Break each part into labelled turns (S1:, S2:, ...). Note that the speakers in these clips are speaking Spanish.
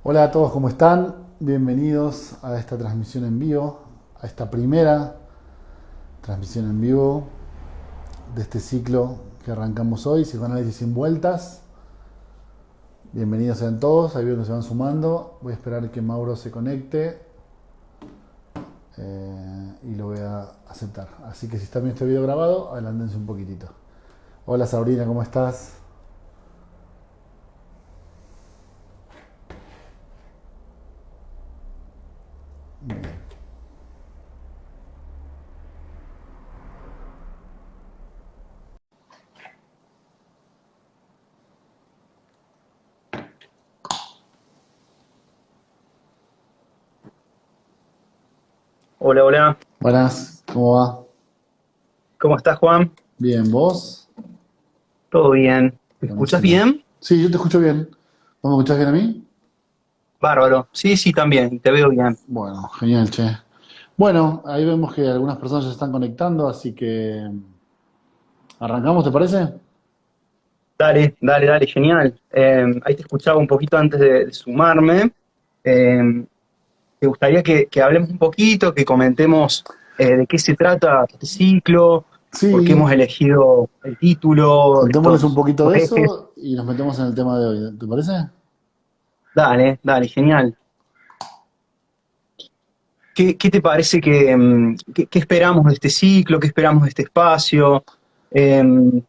S1: Hola a todos, ¿cómo están? Bienvenidos a esta transmisión en vivo, a esta primera transmisión en vivo de este ciclo que arrancamos hoy, Psicoanálisis sin vueltas. Bienvenidos sean todos, ahí veo que se van sumando. Voy a esperar que Mauro se conecte y lo voy a aceptar. Así que si está bien este video grabado, adelántense un poquitito. Hola Sabrina, ¿cómo estás? Bien.
S2: Hola, hola.
S1: Buenas, ¿cómo va?
S2: ¿Cómo estás, Juan?
S1: Bien, ¿vos?
S2: ¿Todo bien? ¿Me escuchas
S1: Buenísimo.
S2: bien?
S1: Sí, yo te escucho bien. ¿Vos me escuchás bien a mí?
S2: Bárbaro. Sí, sí, también. Te veo bien.
S1: Bueno, genial, che. Bueno, ahí vemos que algunas personas ya se están conectando, así que arrancamos, ¿te parece?
S2: Dale, dale, dale, genial. Ahí te escuchaba un poquito antes de sumarme. Eh, ¿Te gustaría que hablemos un poquito, que comentemos de qué se trata este ciclo, por qué
S1: Sí,
S2: hemos elegido el título,
S1: contémosles un
S2: estos
S1: poquito de
S2: ejes?
S1: eso y nos metemos en el tema de hoy, ¿te parece?
S2: Dale, dale, genial. ¿Qué te parece qué esperamos de este ciclo? ¿Qué esperamos de este espacio? Em,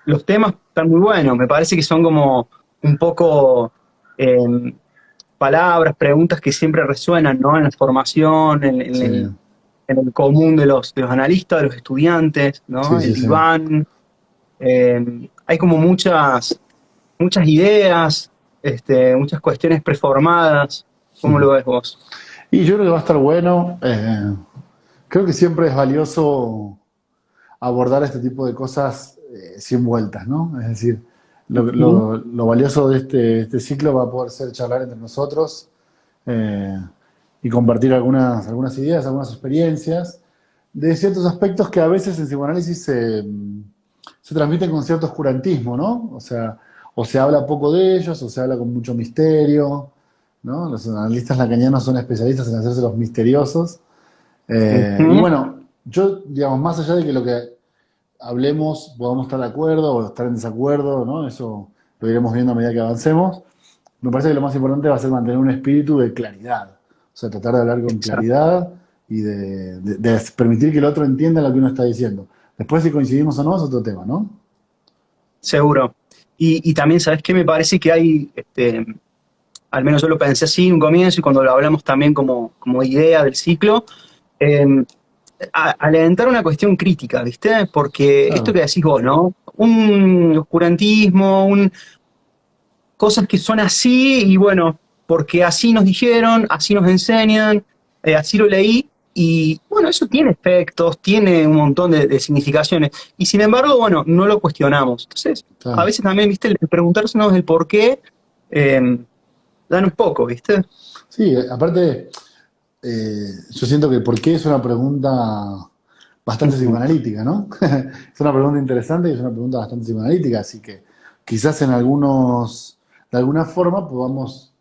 S2: los temas están muy buenos, me parece que son como un poco palabras, preguntas que siempre resuenan, ¿no? En la formación,
S1: Sí,
S2: en el común de los analistas, de los estudiantes,
S1: sí,
S2: ¿no?
S1: sí,
S2: El
S1: sí.
S2: diván. Hay como muchas ideas, muchas cuestiones preformadas. ¿Cómo lo ves vos?
S1: Y yo creo que va a estar bueno. Creo que siempre es valioso abordar este tipo de cosas sin vueltas, ¿no? Es decir,
S2: Ujú.
S1: lo valioso de este ciclo va a poder ser charlar entre nosotros eh, y compartir algunas ideas, algunas experiencias de ciertos aspectos que a veces en psicoanálisis se transmiten con cierto oscurantismo, ¿no? O sea, o se habla poco de ellos, o se habla con mucho misterio, ¿no? Los analistas lacanianos son especialistas en hacerse los misteriosos. Y
S2: Ujú.
S1: bueno, yo, digamos, más allá de que lo que hablemos podamos estar de acuerdo o estar en desacuerdo, ¿no? Eso lo iremos viendo a medida que avancemos. Me parece que lo más importante va a ser mantener un espíritu de claridad. O sea, tratar de hablar con
S2: Exacto,
S1: claridad y de permitir que el otro entienda lo que uno está diciendo. Después, si coincidimos o no, es otro tema, ¿no?
S2: seguro. Y también, ¿sabes qué? Me parece que hay, al menos yo lo pensé así en un comienzo y cuando lo hablamos también como idea del ciclo, eh, alentar una cuestión crítica, ¿viste? Porque esto
S1: Claro.
S2: que decís vos, ¿no? Un oscurantismo, cosas que son así y bueno, porque así nos dijeron, así nos enseñan, así lo leí. Y bueno, eso tiene efectos, tiene un montón de significaciones. Y sin embargo, bueno, no lo cuestionamos. Entonces, a
S1: Claro.
S2: veces también, viste, el preguntarnos el por qué, dan un poco, ¿viste?
S1: Sí, aparte, yo siento que por qué es una pregunta bastante
S2: Ujú.
S1: psicoanalítica, ¿no? Es una pregunta interesante y es una pregunta bastante psicoanalítica, así que quizás de alguna forma podamos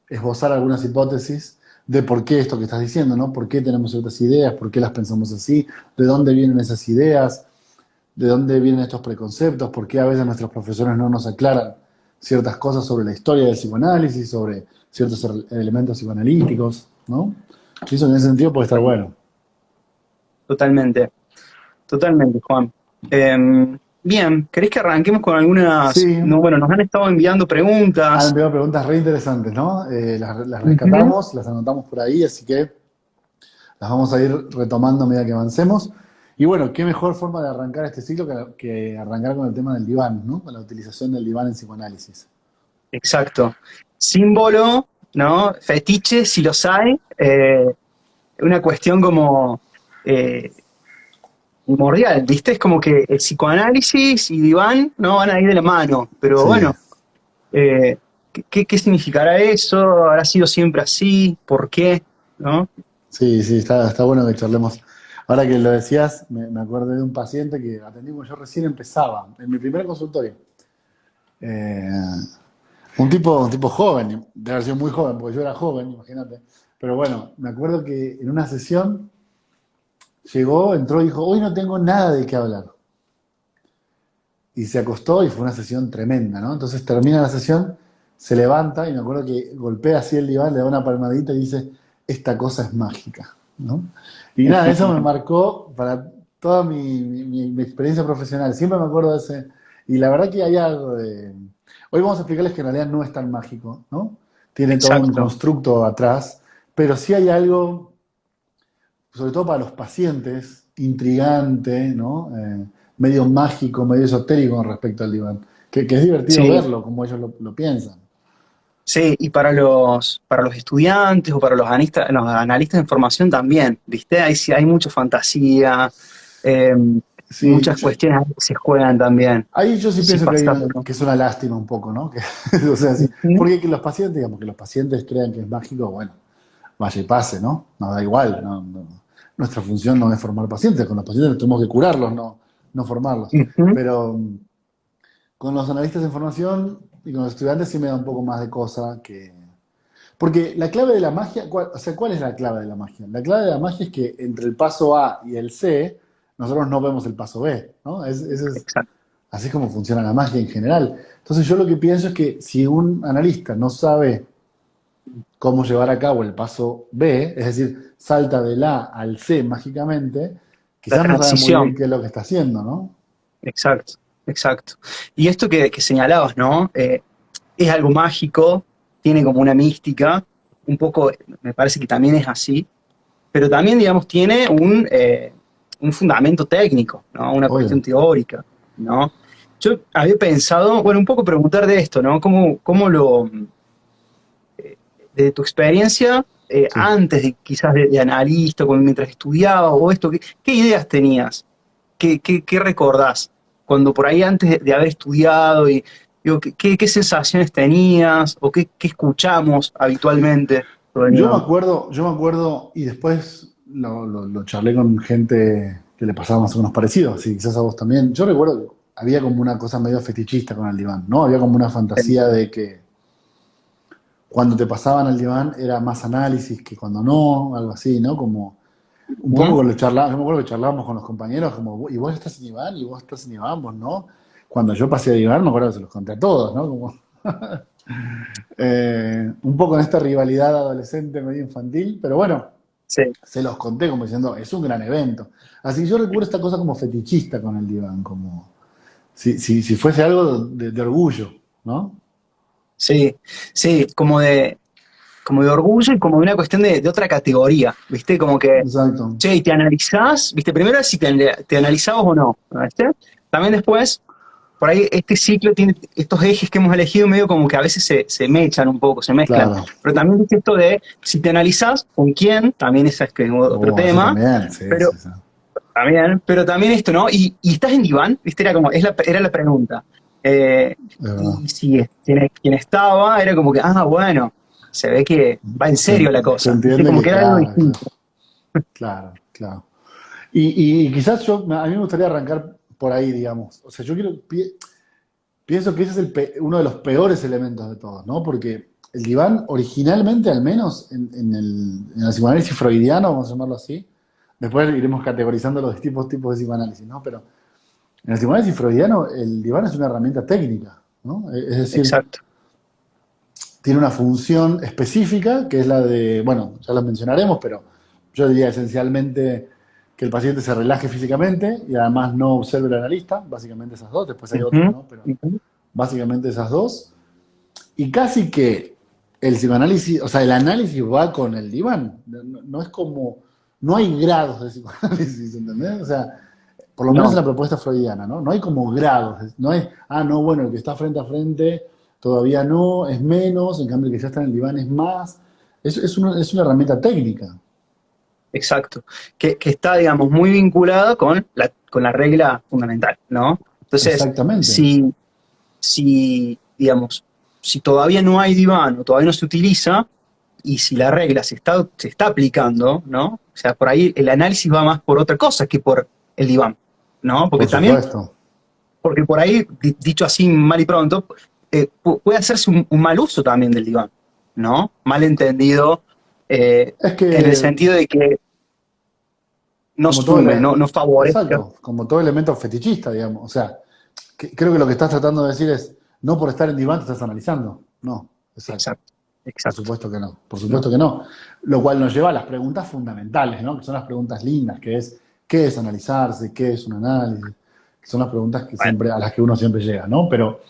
S1: esbozar algunas hipótesis de por qué esto que estás diciendo, ¿no? ¿Por qué tenemos ciertas ideas? ¿Por qué las pensamos así? ¿De dónde vienen esas ideas? ¿De dónde vienen estos preconceptos? ¿Por qué a veces nuestros profesores no nos aclaran ciertas cosas sobre la historia del psicoanálisis, sobre ciertos elementos psicoanalíticos, ¿no? Eso en ese sentido puede estar bueno.
S2: Totalmente, totalmente, Juan. Bien, ¿querés que arranquemos con algunas?
S1: Sí,
S2: No, bueno, nos han estado enviando
S1: han
S2: preguntas.
S1: enviado preguntas re interesantes, ¿no? Las
S2: Ujú.
S1: rescatamos, las anotamos por ahí, así que las vamos a ir retomando a medida que avancemos. Y bueno, qué mejor forma de arrancar este ciclo que arrancar con el tema del diván, ¿no? Con la utilización del diván en psicoanálisis.
S2: Exacto. Símbolo, ¿no? Fetiche, si los hay. Una cuestión como eh, primordial, ¿viste? Es como que el psicoanálisis y diván no van a ir de la mano. Pero
S1: Sí,
S2: bueno, ¿qué significará eso? ¿Habrá sido siempre así? ¿Por qué? ¿No?
S1: sí, sí, está bueno que charlemos. Ahora que lo decías, me acordé de un paciente que atendí cuando yo recién empezaba, en mi primer consultorio. Eh, Un tipo joven, de haber sido muy joven, porque yo era joven, imagínate. Pero bueno, me acuerdo que en una sesión llegó, entró y dijo, hoy no tengo nada de qué hablar. Y se acostó y fue una sesión tremenda, ¿no? Entonces termina la sesión, se levanta y me acuerdo que golpea así el diván, le da una palmadita y dice, esta cosa es mágica, ¿no? Y nada, eso me marcó para toda mi experiencia profesional. Siempre me acuerdo de ese. Y la verdad que hay algo de... Hoy vamos a explicarles que en realidad no es tan mágico, ¿no? Tiene todo un
S2: Exacto.
S1: constructo atrás, pero sí hay algo, sobre todo para los pacientes, intrigante, ¿no? Medio mágico, medio esotérico con respecto al diván. Que es divertido
S2: Sí,
S1: verlo, como ellos lo piensan.
S2: sí, y para los estudiantes o para los analistas de información también, ¿viste? Ahí sí hay mucha fantasía, eh,
S1: Sí,
S2: muchas cuestiones que se juegan también.
S1: ahí yo sí
S2: Sí
S1: pienso que,
S2: pasa, pero...
S1: que es una lástima un poco, ¿no? O sea, sí,
S2: Ujú.
S1: porque que los pacientes, digamos, que los pacientes crean que es mágico, bueno, vaya y pase, ¿no? Nos da igual, nuestra función no es formar pacientes, con los pacientes tenemos que curarlos, no formarlos.
S2: Ujú.
S1: Pero con los analistas de información y con los estudiantes sí me da un poco más de cosa que... Porque la clave de la magia, o sea, ¿cuál es la clave de la magia? La clave de la magia es que entre el paso A y el C, nosotros no vemos el paso B, ¿no?
S2: Exacto.
S1: Así es como funciona la magia en general. Entonces yo lo que pienso es que si un analista no sabe cómo llevar a cabo el paso B, es decir, salta del A al C mágicamente,
S2: La
S1: quizás no sabe muy bien
S2: transición,
S1: qué es lo que está haciendo, ¿no?
S2: exacto, exacto. Y esto que señalabas, ¿no? Es algo mágico, tiene como una mística, un poco, me parece que también es así, pero también, digamos, tiene un fundamento técnico, ¿no? Una cuestión
S1: Obvio.
S2: teórica, ¿no? Yo había pensado, bueno, un poco preguntar de esto, ¿no? De tu experiencia,
S1: Sí.
S2: antes de quizás de analista, mientras estudiaba o esto, ¿qué ideas tenías? ¿Qué recordás? Cuando por ahí antes de haber estudiado y digo, ¿qué sensaciones tenías o qué escuchamos habitualmente sobre el Iván?
S1: Yo me acuerdo, y después lo charlé con gente que le pasaba más o menos parecido, así quizás a vos también. Yo recuerdo que había como una cosa medio fetichista con el diván, ¿no? Había como una fantasía de que cuando te pasaban al diván era más análisis que cuando no, algo así, ¿no? Como un poco
S2: Ujú.
S1: con lo charlábamos, yo me acuerdo que charlábamos con los compañeros, como, y vos estás en diván, y vos estás en diván, vos no. Cuando yo pasé a diván, me acuerdo que se los conté a todos, ¿no? Como, un poco en esta rivalidad adolescente medio infantil, pero bueno,
S2: Sí,
S1: se los conté como diciendo, es un gran evento. Así que yo recuerdo esta cosa como fetichista con el diván, como si fuese algo de orgullo, ¿no?
S2: sí, sí, como de orgullo y como de una cuestión de otra categoría, ¿viste? Como que,
S1: Exacto.
S2: che, y te analizás, ¿viste? Primero es si te analizabas o no, ¿viste? También después, por ahí este ciclo tiene estos ejes que hemos elegido medio como que a veces se mechan un poco, se mezclan.
S1: Claro.
S2: Pero también viste esto de si te analizás con quién, también ese es que es otro
S1: Eso
S2: tema,
S1: también, sí,
S2: pero
S1: sí, sí.
S2: pero también esto, ¿no? Y estás en diván, ¿viste? Era la pregunta. Eh,
S1: Es verdad.
S2: y si quien estaba, era como que, bueno, se ve que va en
S1: Se,
S2: serio la
S1: se
S2: cosa, ¿viste?
S1: entiende
S2: Como
S1: que,
S2: que era algo
S1: claro,
S2: distinto.
S1: claro, claro. Y quizás a mí me gustaría arrancar por ahí, digamos. O sea, pienso que ese es uno de los peores elementos de todos, ¿no? Porque el diván, originalmente, al menos en el psicoanálisis freudiano, vamos a llamarlo así, después iremos categorizando los tipos de psicoanálisis, ¿no? Pero en el psicoanálisis freudiano, el diván es una herramienta técnica, ¿no? Es decir,
S2: Exacto.
S1: tiene una función específica, que es la de, bueno, ya la mencionaremos, pero yo diría esencialmente que el paciente se relaje físicamente y además no observe al analista, básicamente esas dos, después hay otras,
S2: Ujú,
S1: ¿no? Pero
S2: ujú.
S1: básicamente esas dos. Y casi que el psicoanálisis, o sea, el análisis va con el diván. No es como, no hay grados de psicoanálisis, ¿entendés? O sea, por lo menos en
S2: No,
S1: la propuesta freudiana, ¿no? No hay como grados, no hay, no, bueno, el que está frente a frente todavía no, es menos, en cambio el que ya está en el diván es más. Es una herramienta técnica.
S2: exacto. Que está, digamos, muy vinculada con la regla fundamental, ¿no? Entonces,
S1: Exactamente.
S2: digamos, si todavía no hay diván o todavía no se utiliza, y si la regla se está aplicando, ¿no? O sea, por ahí el análisis va más por otra cosa que por el diván, ¿no?
S1: Por supuesto.
S2: Porque por ahí, dicho así mal y pronto, puede hacerse un mal uso también del diván, ¿no? Mal entendido,
S1: Es
S2: en el
S1: que
S2: sentido de que no
S1: como todo,
S2: sume, no favorezca.
S1: exacto, como todo elemento fetichista, digamos. O sea, creo que lo que estás tratando de decir es, no por estar en diván te estás analizando. No, exacto.
S2: Exacto,
S1: Por
S2: exacto.
S1: supuesto que no, por
S2: ¿No?
S1: supuesto que no. Lo cual nos lleva a las preguntas fundamentales, ¿no? Que son las preguntas lindas, que es, ¿qué es analizarse? ¿Qué es un análisis? Que son las preguntas que
S2: Bueno,
S1: siempre, a las que uno siempre llega, ¿no? Pero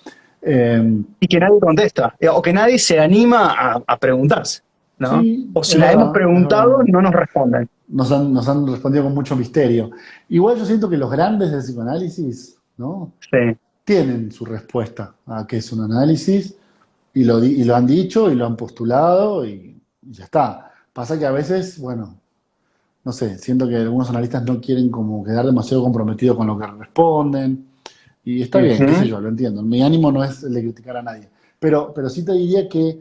S1: eh,
S2: y que nadie contesta, o que nadie se anima a preguntarse, ¿no?
S1: sí,
S2: O si la hemos
S1: es verdad.
S2: preguntado, no nos responden.
S1: Nos han respondido con mucho misterio. Igual yo siento que los grandes del psicoanálisis, ¿no?
S2: Sí.
S1: Tienen su respuesta a qué es un análisis y lo han dicho y lo han postulado y ya está. Pasa que a veces, bueno, no sé, siento que algunos analistas no quieren como quedar demasiado comprometidos con lo que responden. Y está bien, qué sé
S2: Ujú.
S1: yo, lo entiendo. Mi ánimo no es el de criticar a nadie. Pero sí te diría que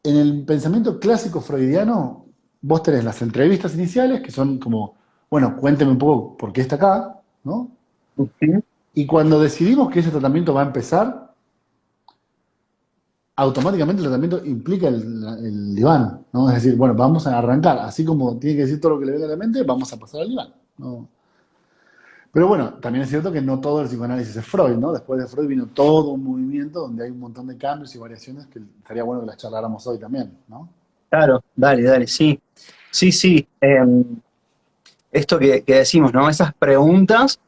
S1: en el pensamiento clásico freudiano, vos tenés las entrevistas iniciales, que son como, bueno, cuénteme un poco por qué está acá, ¿no?
S2: Ujú.
S1: Y cuando decidimos que ese tratamiento va a empezar, automáticamente el tratamiento implica el diván, ¿no? Es decir, bueno, vamos a arrancar, así como tiene que decir todo lo que le venga a la mente, vamos a pasar al diván, ¿no? Pero bueno, también es cierto que no todo el psicoanálisis es Freud, ¿no? Después de Freud vino todo un movimiento donde hay un montón de cambios y variaciones que estaría bueno que las charláramos hoy también, ¿no?
S2: Claro, dale, dale, sí. Sí, sí. Esto que decimos, ¿no? Esas preguntas,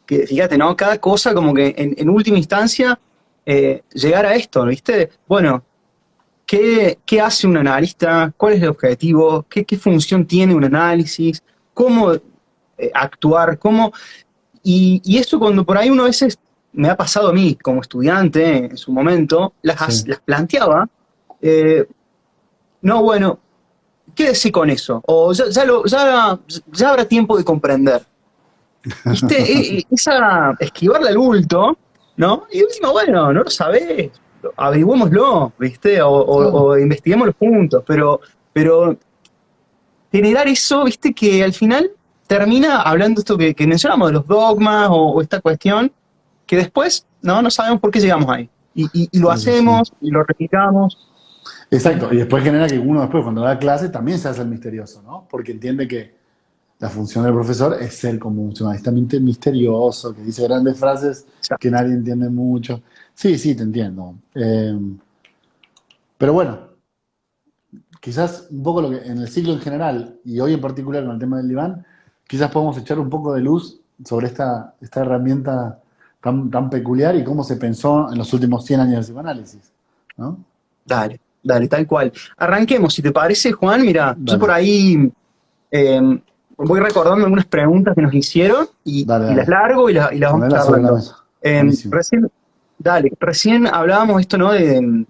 S2: que fíjate, ¿no? Cada cosa como que en última instancia llegar a esto, ¿viste? Bueno, ¿qué hace un analista? ¿Cuál es el objetivo? ¿Qué función tiene un análisis? ¿Cómo actuar? Y eso cuando por ahí uno a veces, me ha pasado a mí como estudiante en su momento,
S1: Sí.
S2: las planteaba, eh, no, bueno, quédese con eso, o ya habrá tiempo de comprender. ¿Viste? Esquivarle al bulto, ¿no? Y última, bueno, no lo sabés, averigüémoslo, ¿viste?
S1: Claro.
S2: O investiguémoslo juntos, pero generar eso, ¿viste? Que al final termina hablando esto que mencionamos de los dogmas o esta cuestión, que después no sabemos por qué llegamos ahí. Y lo
S1: Sí, sí, sí.
S2: hacemos y lo replicamos.
S1: Exacto. Y después genera que uno después, cuando da clase, también se hace el misterioso, ¿no? Porque entiende que la función del profesor es ser como un psicoanalista misterioso, que dice grandes frases que nadie entiende mucho. Sí, sí, te entiendo. Pero bueno, quizás un poco lo que en el ciclo en general, y hoy en particular con el tema del diván, quizás podemos echar un poco de luz sobre esta herramienta tan peculiar y cómo se pensó en los últimos 100 años del psicoanálisis, ¿no?
S2: Dale, dale, tal cual. Arranquemos, si te parece, Juan. Mira, yo por
S1: Dale,
S2: ahí voy recordando algunas preguntas que nos hicieron
S1: dale,
S2: y las
S1: dale.
S2: largo y las vamos
S1: Ponela sobre la
S2: charlando.
S1: mesa. Buenísimo.
S2: Recién, dale, recién hablábamos esto, ¿no? Del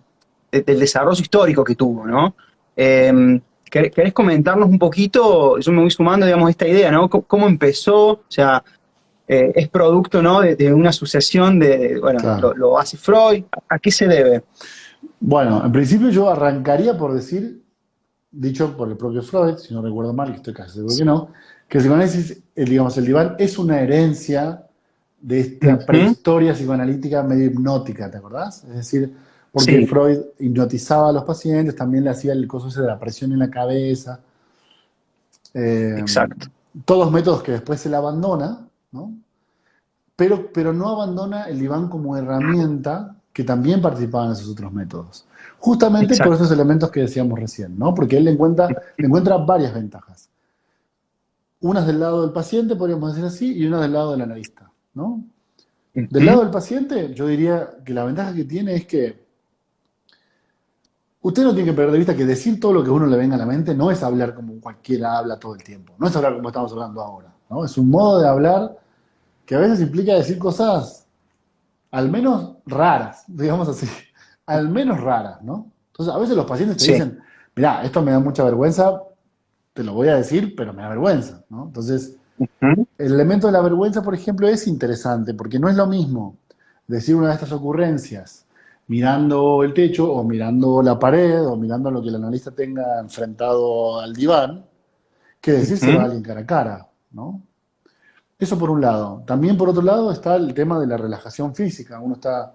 S2: desarrollo histórico que tuvo, ¿no? ¿Querés comentarnos un poquito? Yo me voy sumando, digamos, a esta idea, ¿no? ¿Cómo empezó? O sea, es producto, ¿no? De una sucesión bueno,
S1: Claro.
S2: lo hace Freud. ¿A qué se debe?
S1: Bueno, en principio yo arrancaría por decir, dicho por el propio Freud, si no recuerdo mal, que estoy casi seguro que no, que el psicoanálisis, digamos, el diván es una herencia de esta
S2: Ujú.
S1: prehistoria psicoanalítica medio hipnótica, ¿te acordás? Es decir, porque
S2: Sí,
S1: Freud hipnotizaba a los pacientes, también le hacía el coso ese de la presión en la cabeza, eh,
S2: exacto.
S1: todos métodos que después se le abandona, ¿no? Pero no abandona el diván como herramienta que también participaba en esos otros métodos. Justamente por
S2: Exacto.
S1: esos elementos que decíamos recién, ¿no? Porque él le encuentra varias ventajas. Unas del lado del paciente, podríamos decir así, y unas del lado del analista, ¿no? Del lado
S2: Ujú.
S1: del paciente, yo diría que la ventaja que tiene es que usted no tiene que perder de vista que decir todo lo que a uno le venga a la mente no es hablar como cualquiera habla todo el tiempo, no es hablar como estamos hablando ahora, ¿no? Es un modo de hablar que a veces implica decir cosas al menos raras, digamos así, al menos raras, ¿no? Entonces, a veces los pacientes te
S2: Sí.
S1: dicen, mira, esto me da mucha vergüenza, te lo voy a decir, pero me da vergüenza, ¿no? Entonces,
S2: Ujú.
S1: el elemento de la vergüenza, por ejemplo, es interesante, porque no es lo mismo decir una de estas ocurrencias mirando el techo o mirando la pared o mirando lo que el analista tenga enfrentado al diván, que decírselo a
S2: Ujú.
S1: alguien cara a cara, ¿no? Eso por un lado. También por otro lado está el tema de la relajación física. Uno está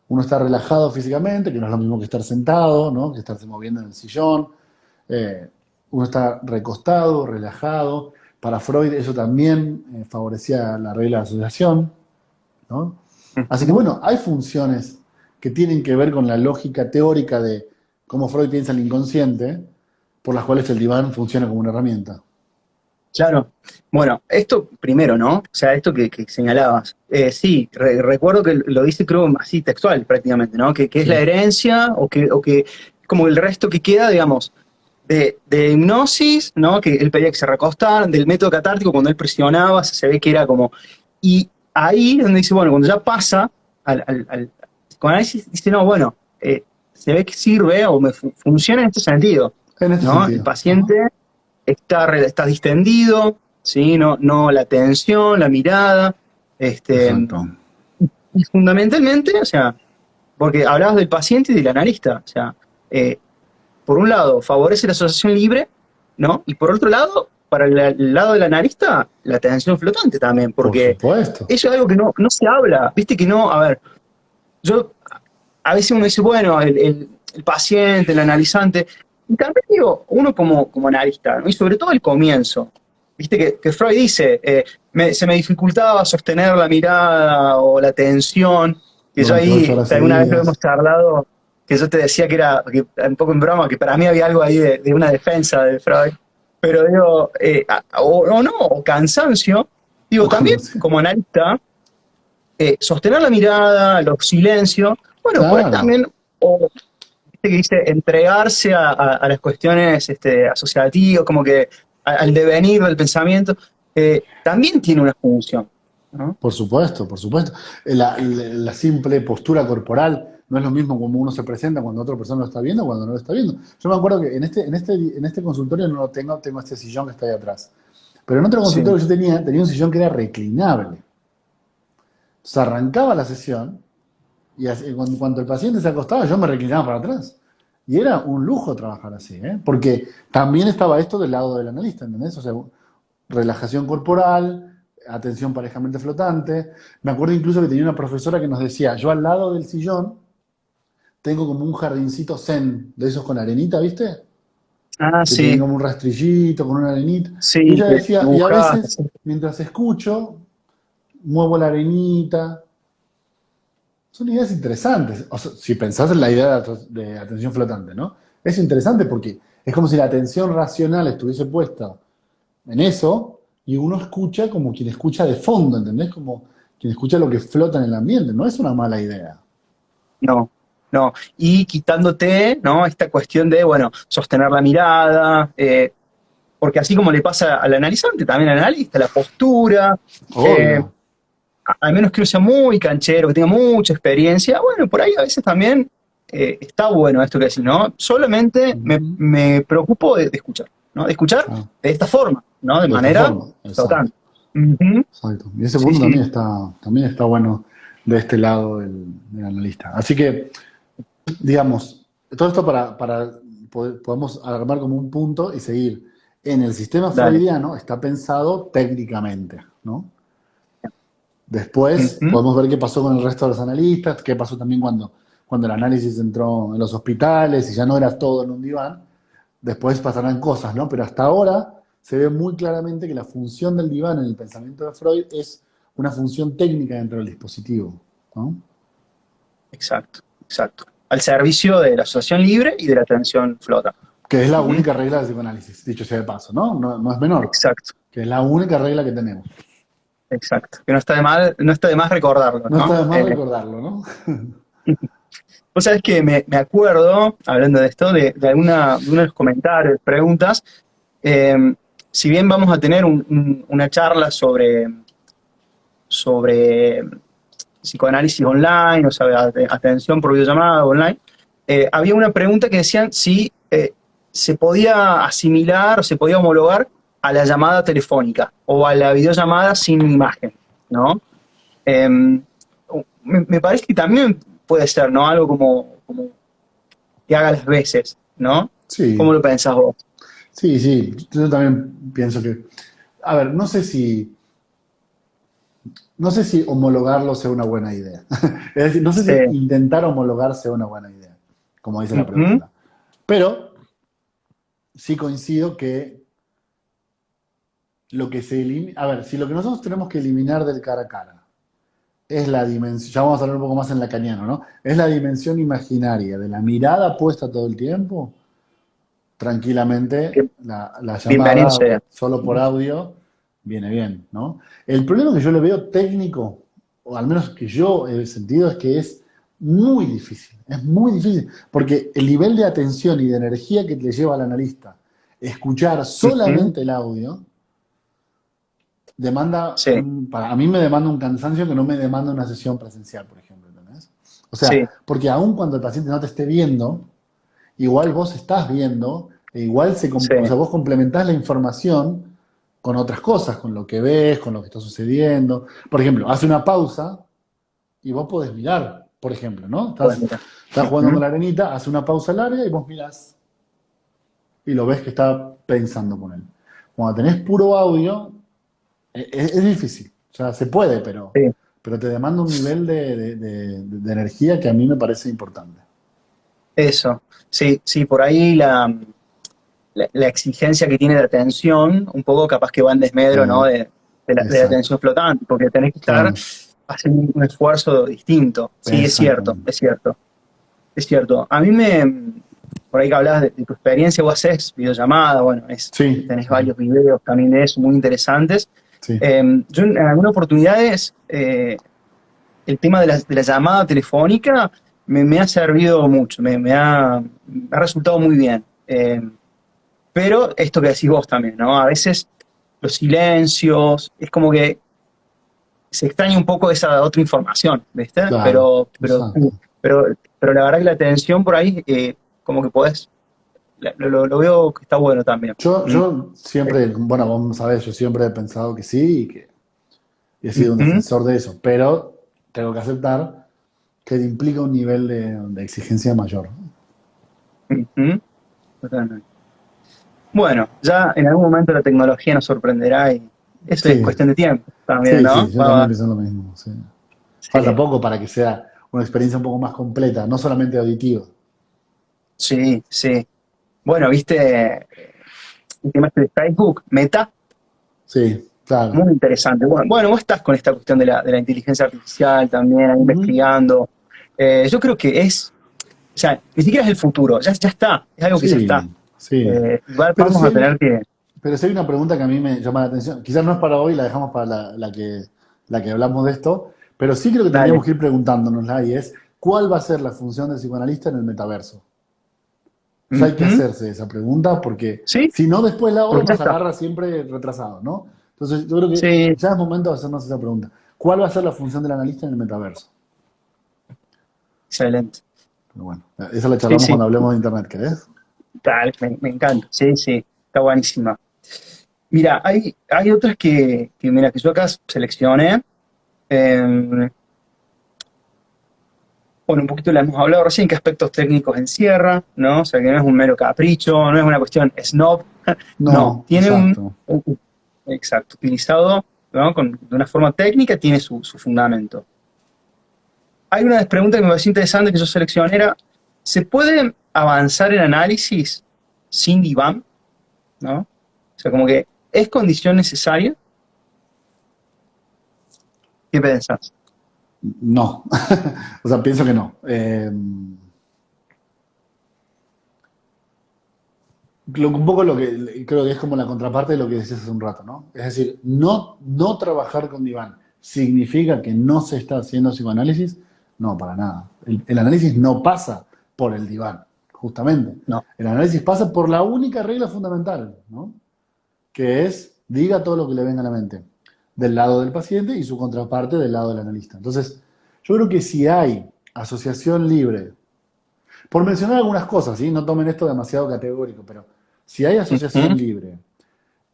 S1: uno está relajado físicamente, que no es lo mismo que estar sentado, ¿no? Que estarse moviendo en el sillón. Eh, Uno está recostado, relajado. Para Freud eso también favorecía la regla de asociación, ¿no? Así que
S2: Ujú.
S1: bueno, hay funciones que tienen que ver con la lógica teórica de cómo Freud piensa el inconsciente, por las cuales el diván funciona como una herramienta.
S2: Claro. Bueno, esto primero, ¿no? O sea, esto que señalabas. Sí, recuerdo que lo dice, creo, así textual prácticamente, ¿no? Que es la
S1: Sí,
S2: herencia o que es como el resto que queda, digamos, de hipnosis, ¿no? Que él pedía que se recostaran, del método catártico, cuando él presionaba, se ve que era como. Y ahí es donde dice, bueno, cuando ya pasa al psicoanálisis, dice, no, bueno, se ve que sirve o funciona en este sentido,
S1: en este
S2: ¿no? El
S1: sentido. Ajá.
S2: paciente está distendido, ¿sí? No la tensión, la mirada, este,
S1: Exacto.
S2: y fundamentalmente, o sea, porque hablabas del paciente y del analista, o sea, eh, por un lado, favorece la asociación libre, ¿no? Y por otro lado, para el lado del analista, la atención flotante también,
S1: Por
S2: porque
S1: supuesto.
S2: eso es algo que no se habla, viste que no, a ver, yo, a veces uno dice, bueno, el paciente, el analizante, y también digo, uno como analista, ¿no? Y sobre todo el comienzo, viste que Freud dice, se me dificultaba sostener la mirada o la atención, que yo
S1: Durante 8 horas
S2: alguna vez lo hemos
S1: seguidas.
S2: charlado, que yo te decía que era que, un poco en broma, que para mí había algo ahí de una defensa de Freud, pero digo, o no, o cansancio, digo, también
S1: Bueno, sí.
S2: como analista, sostener la mirada, los silencios, bueno, por ahí
S1: Claro,
S2: también, o viste que dice, entregarse a las cuestiones asociativas, como que al devenir del pensamiento, también tiene una función, ¿no?
S1: por supuesto, por supuesto. La simple postura corporal no es lo mismo como uno se presenta cuando otra persona lo está viendo o cuando no lo está viendo. Yo me acuerdo que en este consultorio no lo tengo este sillón que está ahí atrás. Pero en otro
S2: Sí.
S1: consultorio que yo tenía un sillón que era reclinable. Se arrancaba la sesión y cuando el paciente se acostaba, yo me reclinaba para atrás. Y era un lujo trabajar así, ¿eh? Porque también estaba esto del lado del analista, ¿entendés? O sea, relajación corporal, atención parejamente flotante. Me acuerdo incluso que tenía una profesora que nos decía, yo al lado del sillón tengo como un jardincito zen, de esos con arenita, ¿viste?
S2: Ah,
S1: Que tienen
S2: sí,
S1: como un rastrillito con una arenita. Y
S2: sí,
S1: ella
S2: que
S1: decía, y a
S2: buscabas.
S1: veces, mientras escucho, muevo la arenita. Son ideas interesantes. O sea, si pensás en la idea de atención flotante, ¿no? Es interesante porque es como si la atención racional estuviese puesta en eso y uno escucha como quien escucha de fondo, ¿entendés? Como quien escucha lo que flota en el ambiente. No es una mala idea.
S2: No, no. Y quitándote, ¿no? Esta cuestión de, bueno, sostener la mirada, porque así como le pasa al analizante, también al analista, la postura, eh,
S1: Obvio.
S2: al menos que uno sea muy canchero, que tenga mucha experiencia, bueno, por ahí a veces también está bueno esto que decís, ¿no? Solamente
S1: Ujú.
S2: me preocupo de escuchar, ¿no? De escuchar
S1: Ah,
S2: de esta forma, ¿no? De
S1: de esta
S2: manera
S1: forma. Exacto.
S2: flotante. Ujú.
S1: Exacto. Y ese
S2: Sí,
S1: punto
S2: sí,
S1: también está bueno de este lado del analista. Así que, digamos, todo esto para podemos armar como un punto y seguir. En el sistema
S2: dale.
S1: freudiano está pensado técnicamente, ¿no? Después
S2: Ujú.
S1: podemos ver qué pasó con el resto de los analistas, qué pasó también cuando el análisis entró en los hospitales y ya no era todo en un diván. Después pasarán cosas, ¿no? Pero hasta ahora se ve muy claramente que la función del diván en el pensamiento de Freud es una función técnica dentro del dispositivo, ¿no?
S2: Exacto, exacto. Al servicio de la asociación libre y de la atención flota.
S1: Que es la
S2: Ujú.
S1: única regla del psicoanálisis, dicho sea de paso, ¿no? No, no es menor,
S2: Exacto,
S1: que es la única regla que tenemos.
S2: exacto. Que no está de más recordarlo,
S1: No está
S2: ¿no?
S1: de más recordarlo, ¿no?
S2: Vos sabés que me acuerdo, hablando de esto, de uno de los comentarios, preguntas. eh, si bien vamos a tener una charla sobre psicoanálisis online, o sea, atención por videollamada online, había una pregunta que decían si se podía asimilar o se podía homologar a la llamada telefónica o a la videollamada sin imagen, ¿no? Eh, me parece que también puede ser, ¿no? Algo como que haga las veces, ¿no? ¿Cómo
S1: Sí,
S2: lo pensás vos?
S1: sí, sí. Yo también pienso que. A ver, no sé si. no sé si homologarlo sea una buena idea. Es decir, no sé
S2: Sí.
S1: si intentar homologar sea una buena idea, como dice la
S2: Ujú.
S1: pregunta. Pero sí coincido que lo que se elimina, a ver, si lo que nosotros tenemos que eliminar del cara a cara es la dimensión, ya vamos a hablar un poco más en lacaniano, ¿no? Es la dimensión imaginaria de la mirada puesta todo el tiempo, tranquilamente
S2: Bien-
S1: la
S2: Bienvenido
S1: llamada
S2: sea.
S1: solo por audio viene bien, ¿no? El problema que yo le veo técnico, o al menos que yo he sentido, es que es muy difícil, porque el nivel de atención y de energía que le lleva al analista escuchar
S2: Ujú.
S1: solamente el audio demanda
S2: Sí,
S1: a mí me demanda un cansancio que no me demanda una sesión presencial, por ejemplo, ¿entendés? O sea,
S2: sí,
S1: porque aun cuando el paciente no te esté viendo, igual vos estás viendo, e igual
S2: sí,
S1: o sea, vos complementás la información con otras cosas, con lo que ves, con lo que está sucediendo. Por ejemplo, hace una pausa y vos podés mirar, por ejemplo, ¿no?
S2: pues mira.
S1: Estás jugando con
S2: Ujú.
S1: la arenita, hace una pausa larga y vos mirás y lo ves que está pensando con él. Cuando tenés puro audio, es difícil. O sea, se puede,
S2: Sí,
S1: pero te demanda un nivel de energía que a mí me parece importante.
S2: eso. Sí, sí, por ahí la exigencia que tiene de atención, un poco capaz que va en desmedro, ¿no?
S1: Eh,
S2: De la
S1: exacto.
S2: atención flotante, porque tenés que estar
S1: Claro,
S2: haciendo un esfuerzo distinto. Sí, es cierto,
S1: exactamente.
S2: es cierto, es cierto. A mí por ahí que hablabas de tu experiencia, vos haces videollamada, bueno,
S1: Sí,
S2: tenés
S1: sí, sí.
S2: varios videos también de eso muy interesantes.
S1: Sí.
S2: Yo en algunas oportunidades, el tema de la llamada telefónica me ha servido mucho, me ha resultado muy bien. Pero esto que decís vos también, ¿no? A veces los silencios, es como que se extraña un poco esa otra información, ¿viste?
S1: Claro,
S2: Pero,
S1: exacto.
S2: pero, pero la verdad que la atención por ahí, como que podés, lo veo que está bueno también. Mm.
S1: Yo siempre, bueno, vos sabés, yo siempre he pensado que sí y que he sido un
S2: Ujú,
S1: defensor de eso, pero tengo que aceptar que implica un nivel de exigencia mayor.
S2: ujú, totalmente. Bueno, ya en algún momento la tecnología nos sorprenderá y eso es
S1: Sí,
S2: cuestión de tiempo también,
S1: sí, sí,
S2: ¿no?
S1: yo también pienso lo mismo. Sí. Falta
S2: Sí,
S1: poco para que sea una experiencia un poco más completa, no solamente auditiva.
S2: sí, sí. Bueno, viste el tema este de Facebook, Meta,
S1: Sí, claro.
S2: muy interesante. Bueno, vos estás con esta cuestión de la inteligencia artificial también, ahí
S1: Ujú.
S2: investigando. Yo creo que o sea, ni siquiera es el futuro, ya está, es algo que ya está.
S1: Sí, sí. Pero
S2: Vamos
S1: si
S2: a tener
S1: hay,
S2: que...
S1: pero si hay una pregunta que a mí me llama la atención, quizás no es para hoy, la dejamos para la que hablamos de esto, pero sí creo que tendríamos
S2: Dale.
S1: que ir preguntándonosla y es, ¿cuál va a ser la función del psicoanalista en el metaverso? Ya hay que
S2: Ujú.
S1: hacerse esa pregunta porque
S2: Sí,
S1: si no, después la otra
S2: porque ya
S1: nos
S2: está.
S1: agarra siempre retrasados, ¿no? Entonces yo creo que
S2: Sí,
S1: ya es momento de hacernos esa pregunta. ¿Cuál va a ser la función del analista en el metaverso?
S2: excelente.
S1: Pero bueno, esa la
S2: Sí,
S1: charlamos
S2: sí,
S1: cuando hablemos de internet, ¿querés?
S2: dale, me encanta. Sí, sí, está buenísima. Mira, hay otras mira, que yo acá seleccioné. eh, Bueno, un poquito le hemos hablado recién, qué aspectos técnicos encierra, ¿no? O sea, que no es un mero capricho, no es una cuestión snob, no,
S1: No,
S2: tiene
S1: exacto.
S2: exacto, utilizado, ¿no? De una forma técnica, tiene su fundamento. Hay una pregunta que me pareció interesante que yo seleccioné, era, ¿se puede avanzar en análisis sin diván? ¿No? O sea, como que, ¿es condición necesaria? ¿Qué pensás?
S1: No. O sea, pienso que no. Un poco lo que creo que es como la contraparte de lo que decías hace un rato, ¿no? Es decir, no trabajar con diván significa que no se está haciendo psicoanálisis. No, para nada. El análisis no pasa por el diván, justamente.
S2: No.
S1: El análisis pasa por la única regla fundamental, ¿no? Que es diga todo lo que le venga a la mente, del lado del paciente y su contraparte del lado del analista. Entonces, yo creo que si hay asociación libre, por mencionar algunas cosas, ¿sí? No tomen esto demasiado categórico, pero si hay asociación
S2: Ujú.
S1: libre,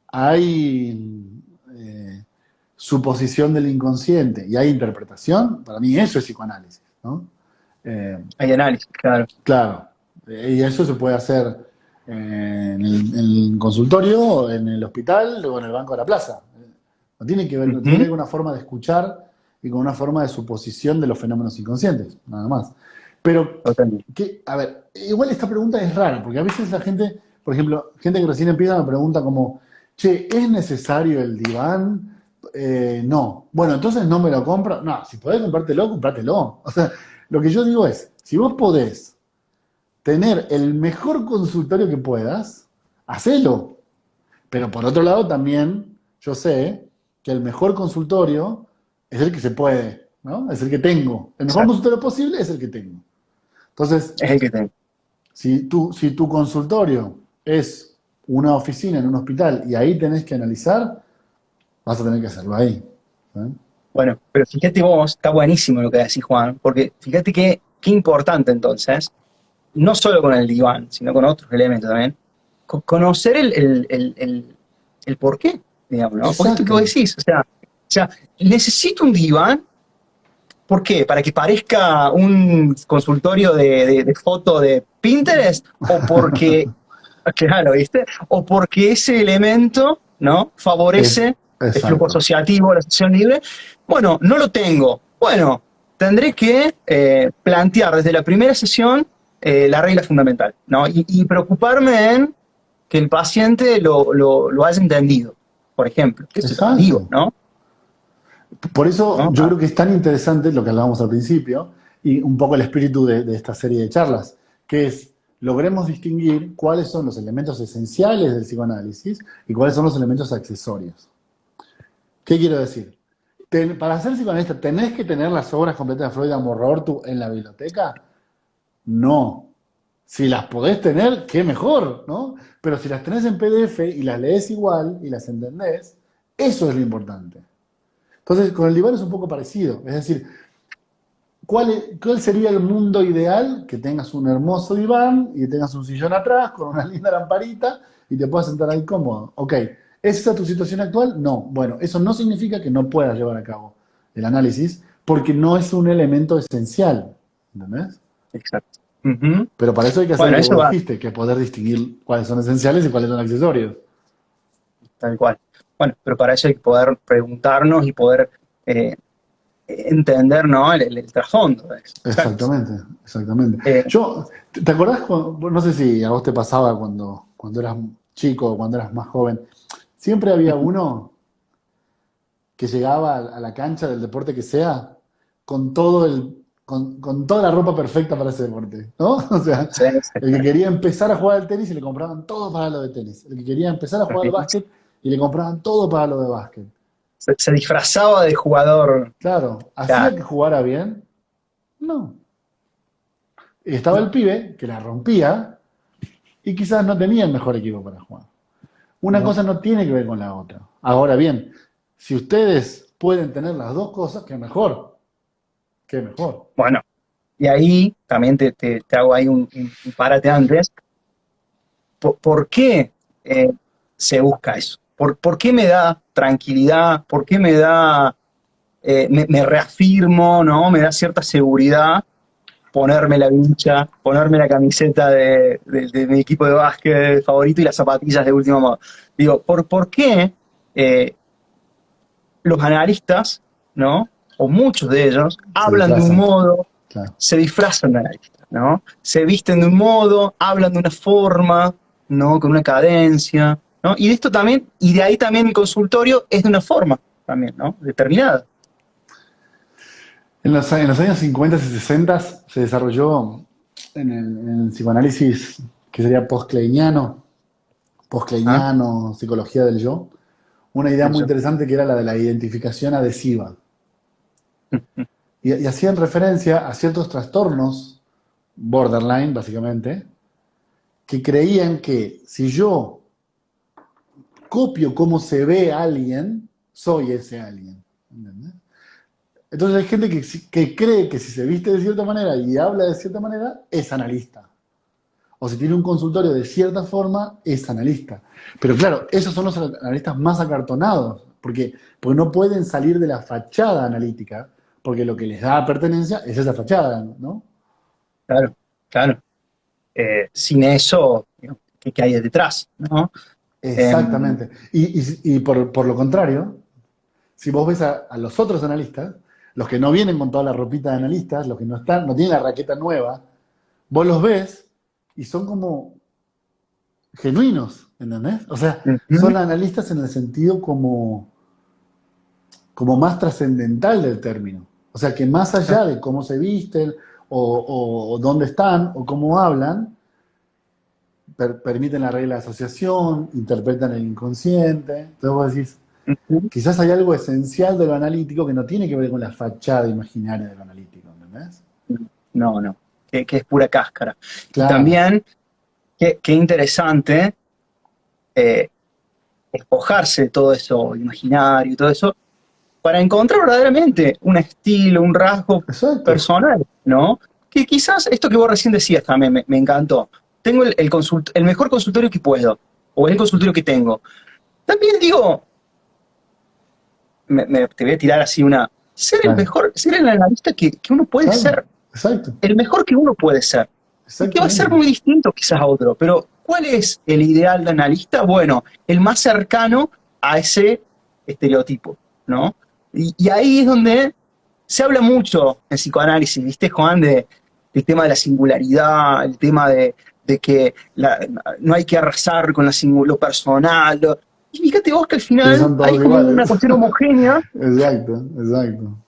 S1: hay suposición del inconsciente y hay interpretación, para mí eso es psicoanálisis, ¿no? Eh,
S2: Hay análisis, claro.
S1: claro, y eso se puede hacer en el consultorio, en el hospital o en el banco de la plaza. No tiene que ver, no tiene que
S2: Ujú.
S1: ver con una forma de escuchar y con una forma de suposición de los fenómenos inconscientes, nada más. Pero,
S2: Totalmente.
S1: a ver, igual esta pregunta es rara, porque a veces la gente, por ejemplo, gente que recién empieza me pregunta como, che, ¿es necesario el diván? No. Bueno, entonces no me lo compro. No, si podés comprártelo, comprátelo. O sea, lo que yo digo es, si vos podés tener el mejor consultorio que puedas, hacelo. Pero por otro lado también yo sé que el mejor consultorio es el que se puede, ¿no? Es el que tengo. El mejor
S2: Exacto.
S1: consultorio posible es el que tengo. Entonces,
S2: Es el que tengo.
S1: si tu consultorio es una oficina en un hospital y ahí tenés que analizar, vas a tener que hacerlo ahí. ¿Eh?
S2: Bueno, pero fíjate vos, está buenísimo lo que decís, Juan, porque fíjate qué importante entonces, no solo con el diván, sino con otros elementos también, conocer el por qué, digamos, ¿no? Porque esto que vos
S1: Exacto,
S2: decís, o sea, necesito un diván. ¿Por qué? ¿Para que parezca un consultorio de foto de Pinterest? ¿O porque, claro, ¿viste? ¿O porque ese elemento, ¿no?
S1: es
S2: Favorece el flujo
S1: exacto.
S2: asociativo, la asociación libre? Bueno, no lo tengo. Bueno, tendré que plantear desde la primera sesión la regla fundamental, ¿no? Y preocuparme en que el paciente lo haya entendido, por ejemplo. ¿Qué sé yo? Digo,
S1: Exacto.
S2: ¿no?
S1: Por eso
S2: ¿No?
S1: yo creo que es tan interesante lo que hablábamos al principio y un poco el espíritu de esta serie de charlas, que es logremos distinguir cuáles son los elementos esenciales del psicoanálisis y cuáles son los elementos accesorios. ¿Qué quiero decir? Para ser psicoanalista, ¿tenés que tener las obras completas de Freud Amor en la biblioteca? No. Si las podés tener, qué mejor, ¿no? Pero si las tenés en PDF y las lees igual y las entendés, eso es lo importante. Entonces, con el diván es un poco parecido. Es decir, ¿cuál sería el mundo ideal? Que tengas un hermoso diván y tengas un sillón atrás con una linda lamparita y te puedas sentar ahí cómodo. Ok, ¿es esa tu situación actual? No. Bueno, eso no significa que no puedas llevar a cabo el análisis porque no es un elemento esencial. ¿Entendés?
S2: Exacto. Ujú.
S1: Pero para eso hay que hacer lo
S2: Bueno,
S1: que
S2: eso
S1: vos
S2: va.
S1: dijiste, que es poder distinguir cuáles son esenciales y cuáles son accesorios.
S2: Tal cual. Bueno, pero para eso hay que poder preguntarnos y poder eh, entender, ¿no? El trasfondo de eso. Exacto.
S1: Exactamente, exactamente.
S2: Eh,
S1: ¿Te acordás? No sé si a vos te pasaba cuando eras chico o cuando eras más joven, siempre había uno que llegaba a la cancha del deporte que sea con toda la ropa perfecta para ese deporte, ¿no? O sea,
S2: sí,
S1: el que quería empezar a jugar al tenis y le compraban todo para lo de tenis. El que quería empezar a jugar al básquet y le compraban todo para lo de básquet.
S2: se disfrazaba de jugador.
S1: Claro, ¿hacía
S2: Claro,
S1: que jugara bien? No. Y estaba el
S2: no,
S1: pibe que la rompía y quizás no tenía el mejor equipo para jugar. Una
S2: no.
S1: cosa no tiene que ver con la otra. Ahora bien, si ustedes pueden tener las dos cosas, qué mejor, qué mejor.
S2: Bueno, y ahí también te hago ahí un parate antes. ¿Por qué se busca eso? ¿Por qué me da tranquilidad? ¿Por qué me da, me reafirmo, ¿no? Me da cierta seguridad ponerme la vincha, ponerme la camiseta de mi equipo de básquet favorito y las zapatillas de última moda. Digo, ¿por qué eh, los analistas, ¿no? O muchos de ellos,
S1: Se
S2: hablan de un
S1: disfrazan,
S2: modo,
S1: claro.
S2: se disfrazan de analistas, ¿no? Se visten de un modo, hablan de una forma, ¿no? Con una cadencia, ¿no? Y de esto también, y de ahí también el consultorio es de una forma también, ¿no? Determinada.
S1: En los años 50 y 60 se desarrolló en el psicoanálisis que sería
S2: ¿Ah?
S1: post-kleiniano, psicología del yo, una idea muy
S2: Eso.
S1: interesante que era la de la identificación adhesiva. Y hacían referencia a ciertos trastornos, borderline básicamente, que creían que si yo copio cómo se ve a alguien, soy ese alguien. ¿Entendés? Entonces hay gente que cree que si se viste de cierta manera y habla de cierta manera, es analista. O si tiene un consultorio de cierta forma, es analista. Pero claro, esos son los analistas más acartonados, porque no pueden salir de la fachada analítica, porque lo que les da pertenencia es esa fachada, ¿no?
S2: Claro, claro. Sin eso, ¿qué hay detrás? ¿No? Em,
S1: Exactamente. Y por lo contrario, si vos ves a los otros analistas, los que no vienen con toda la ropita de analistas, los que no están, no tienen la raqueta nueva, vos los ves y son como genuinos, ¿entendés? O sea,
S2: Ujú.
S1: son analistas en el sentido como más trascendental del término. O sea, que más allá de cómo se visten o dónde están o cómo hablan, permiten la regla de asociación, interpretan el inconsciente. Entonces vos decís,
S2: Ujú.
S1: quizás hay algo esencial de lo analítico que no tiene que ver con la fachada imaginaria de lo analítico, ¿entendés?
S2: No, no, que es pura cáscara. Y
S1: Claro,
S2: también, qué interesante eh, despojarse de todo eso imaginario y todo eso para encontrar verdaderamente un estilo, un rasgo
S1: exacto.
S2: personal, ¿no? Que quizás esto que vos recién decías también me encantó. Tengo el mejor consultorio que puedo, o el consultorio que tengo. También digo, te voy a tirar así ser el
S1: Dale.
S2: mejor, ser el analista que uno puede
S1: Claro,
S2: ser,
S1: exacto,
S2: el mejor que uno puede ser. Y que va a ser
S1: exactamente.
S2: muy distinto quizás a otro, pero ¿cuál es el ideal de analista? Bueno, el más cercano a ese estereotipo, ¿no? Y ahí es donde se habla mucho en psicoanálisis, ¿viste, Juan? Del tema de la singularidad, el tema de que no hay que arrasar con lo personal. Y fíjate vos que al
S1: Sí,
S2: final
S1: son
S2: hay
S1: todos
S2: como una
S1: iguales.
S2: cuestión homogénea.
S1: Exacto, exacto.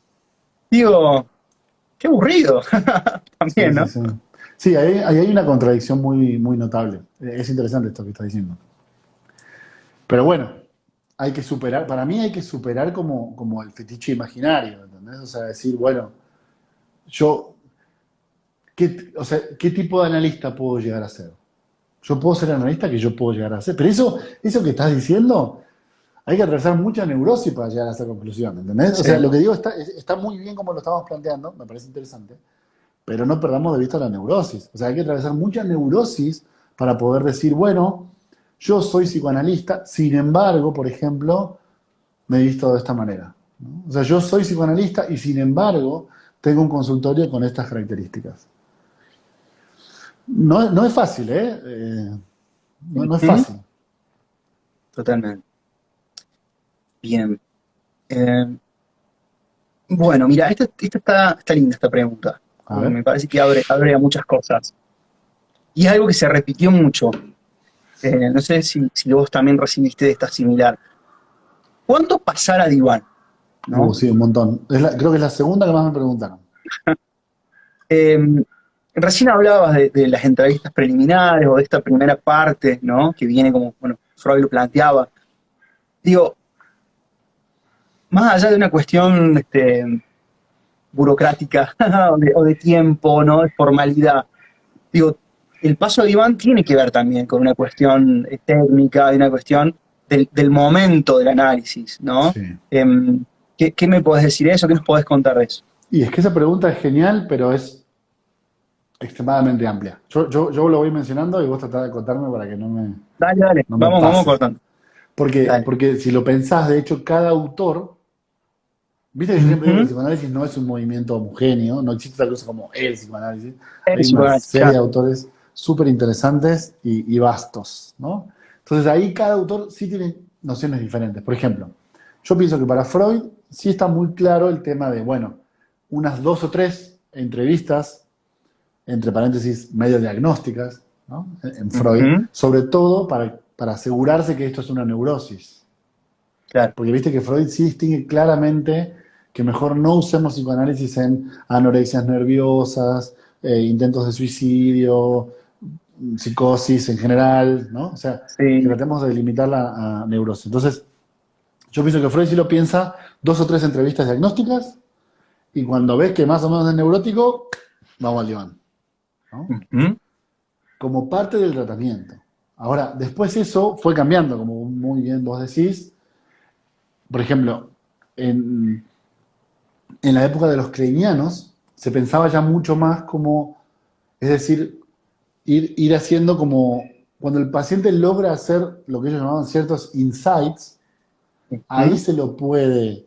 S2: Digo, qué aburrido
S1: Sí,
S2: también,
S1: sí,
S2: ¿no?
S1: sí. Sí, ahí hay una contradicción muy, muy notable. Es interesante esto que estás diciendo. Pero bueno, hay que superar, para mí hay que superar como el fetiche imaginario, ¿entendés? O sea, decir, bueno, yo, o sea, ¿qué tipo de analista puedo llegar a ser? Yo puedo ser el analista que yo puedo llegar a ser. Pero eso que estás diciendo, hay que atravesar mucha neurosis para llegar a esa conclusión, ¿entendés? O
S2: Sí.
S1: sea, lo que digo está muy bien como lo estamos planteando, me parece interesante, pero no perdamos de vista la neurosis. O sea, hay que atravesar mucha neurosis para poder decir, bueno, yo soy psicoanalista, sin embargo, por ejemplo, me he visto de esta manera, ¿no? O sea, yo soy psicoanalista y sin embargo tengo un consultorio con estas características. No, no es fácil, ¿eh? No, no es
S2: Ujú.
S1: fácil.
S2: Totalmente. Bien. Eh, bueno, mira, esta está linda esta pregunta,
S1: A
S2: porque me
S1: ver.
S2: parece que abre a muchas cosas. Y es algo que se repitió mucho. No sé si vos también recibiste de esta similar. ¿Cuánto pasar a diván? ¿No?
S1: Sí, un montón. Creo que es la segunda que más me preguntaron.
S2: Eh, recién hablabas de las entrevistas preliminares o de esta primera parte, ¿no? Que viene como, bueno, Freud lo planteaba. Digo, más allá de una cuestión burocrática o de tiempo, ¿no? De formalidad. Digo, el paso a diván tiene que ver también con una cuestión técnica y una cuestión del momento del análisis, ¿no?
S1: Sí.
S2: ¿Qué me podés decir de eso? ¿Qué nos podés contar de eso?
S1: Y es que esa pregunta es genial, pero es extremadamente amplia. Yo lo voy mencionando y vos tratás de contarme para que
S2: Dale, dale,
S1: no me
S2: vamos
S1: pase.
S2: cortando.
S1: Porque,
S2: Dale.
S1: porque si lo pensás, de hecho, cada autor, viste que yo siempre digo que el
S2: Ujú.
S1: psicoanálisis no es un movimiento homogéneo, no existe tal cosa como el psicoanálisis. Hay
S2: Eres
S1: una
S2: igual,
S1: serie de
S2: claro.
S1: autores súper interesantes y vastos, ¿no? Entonces ahí cada autor sí tiene nociones diferentes. Por ejemplo, yo pienso que para Freud sí está muy claro el tema de, bueno, unas 2 o 3 entrevistas, entre paréntesis, medio diagnósticas, ¿no? En Freud,
S2: Ujú.
S1: sobre todo para asegurarse que esto es una neurosis.
S2: Claro,
S1: Porque viste que Freud sí distingue claramente que mejor no usemos psicoanálisis en anorexias nerviosas, intentos de suicidio, psicosis en general, ¿no? O sea, que
S2: sí.
S1: tratemos de limitarla a neurosis. Entonces, yo pienso que Freud sí lo piensa 2 o 3 entrevistas diagnósticas y cuando ves que más o menos es neurótico, vamos al diván, ¿no?
S2: Ujú.
S1: Como parte del tratamiento. Ahora, después eso fue cambiando, como muy bien vos decís. Por ejemplo, en, en la época de los kleinianos se pensaba ya mucho más como, es decir, ir haciendo como, cuando el paciente logra hacer lo que ellos llamaban ciertos insights, ahí
S2: Ujú.
S1: se lo puede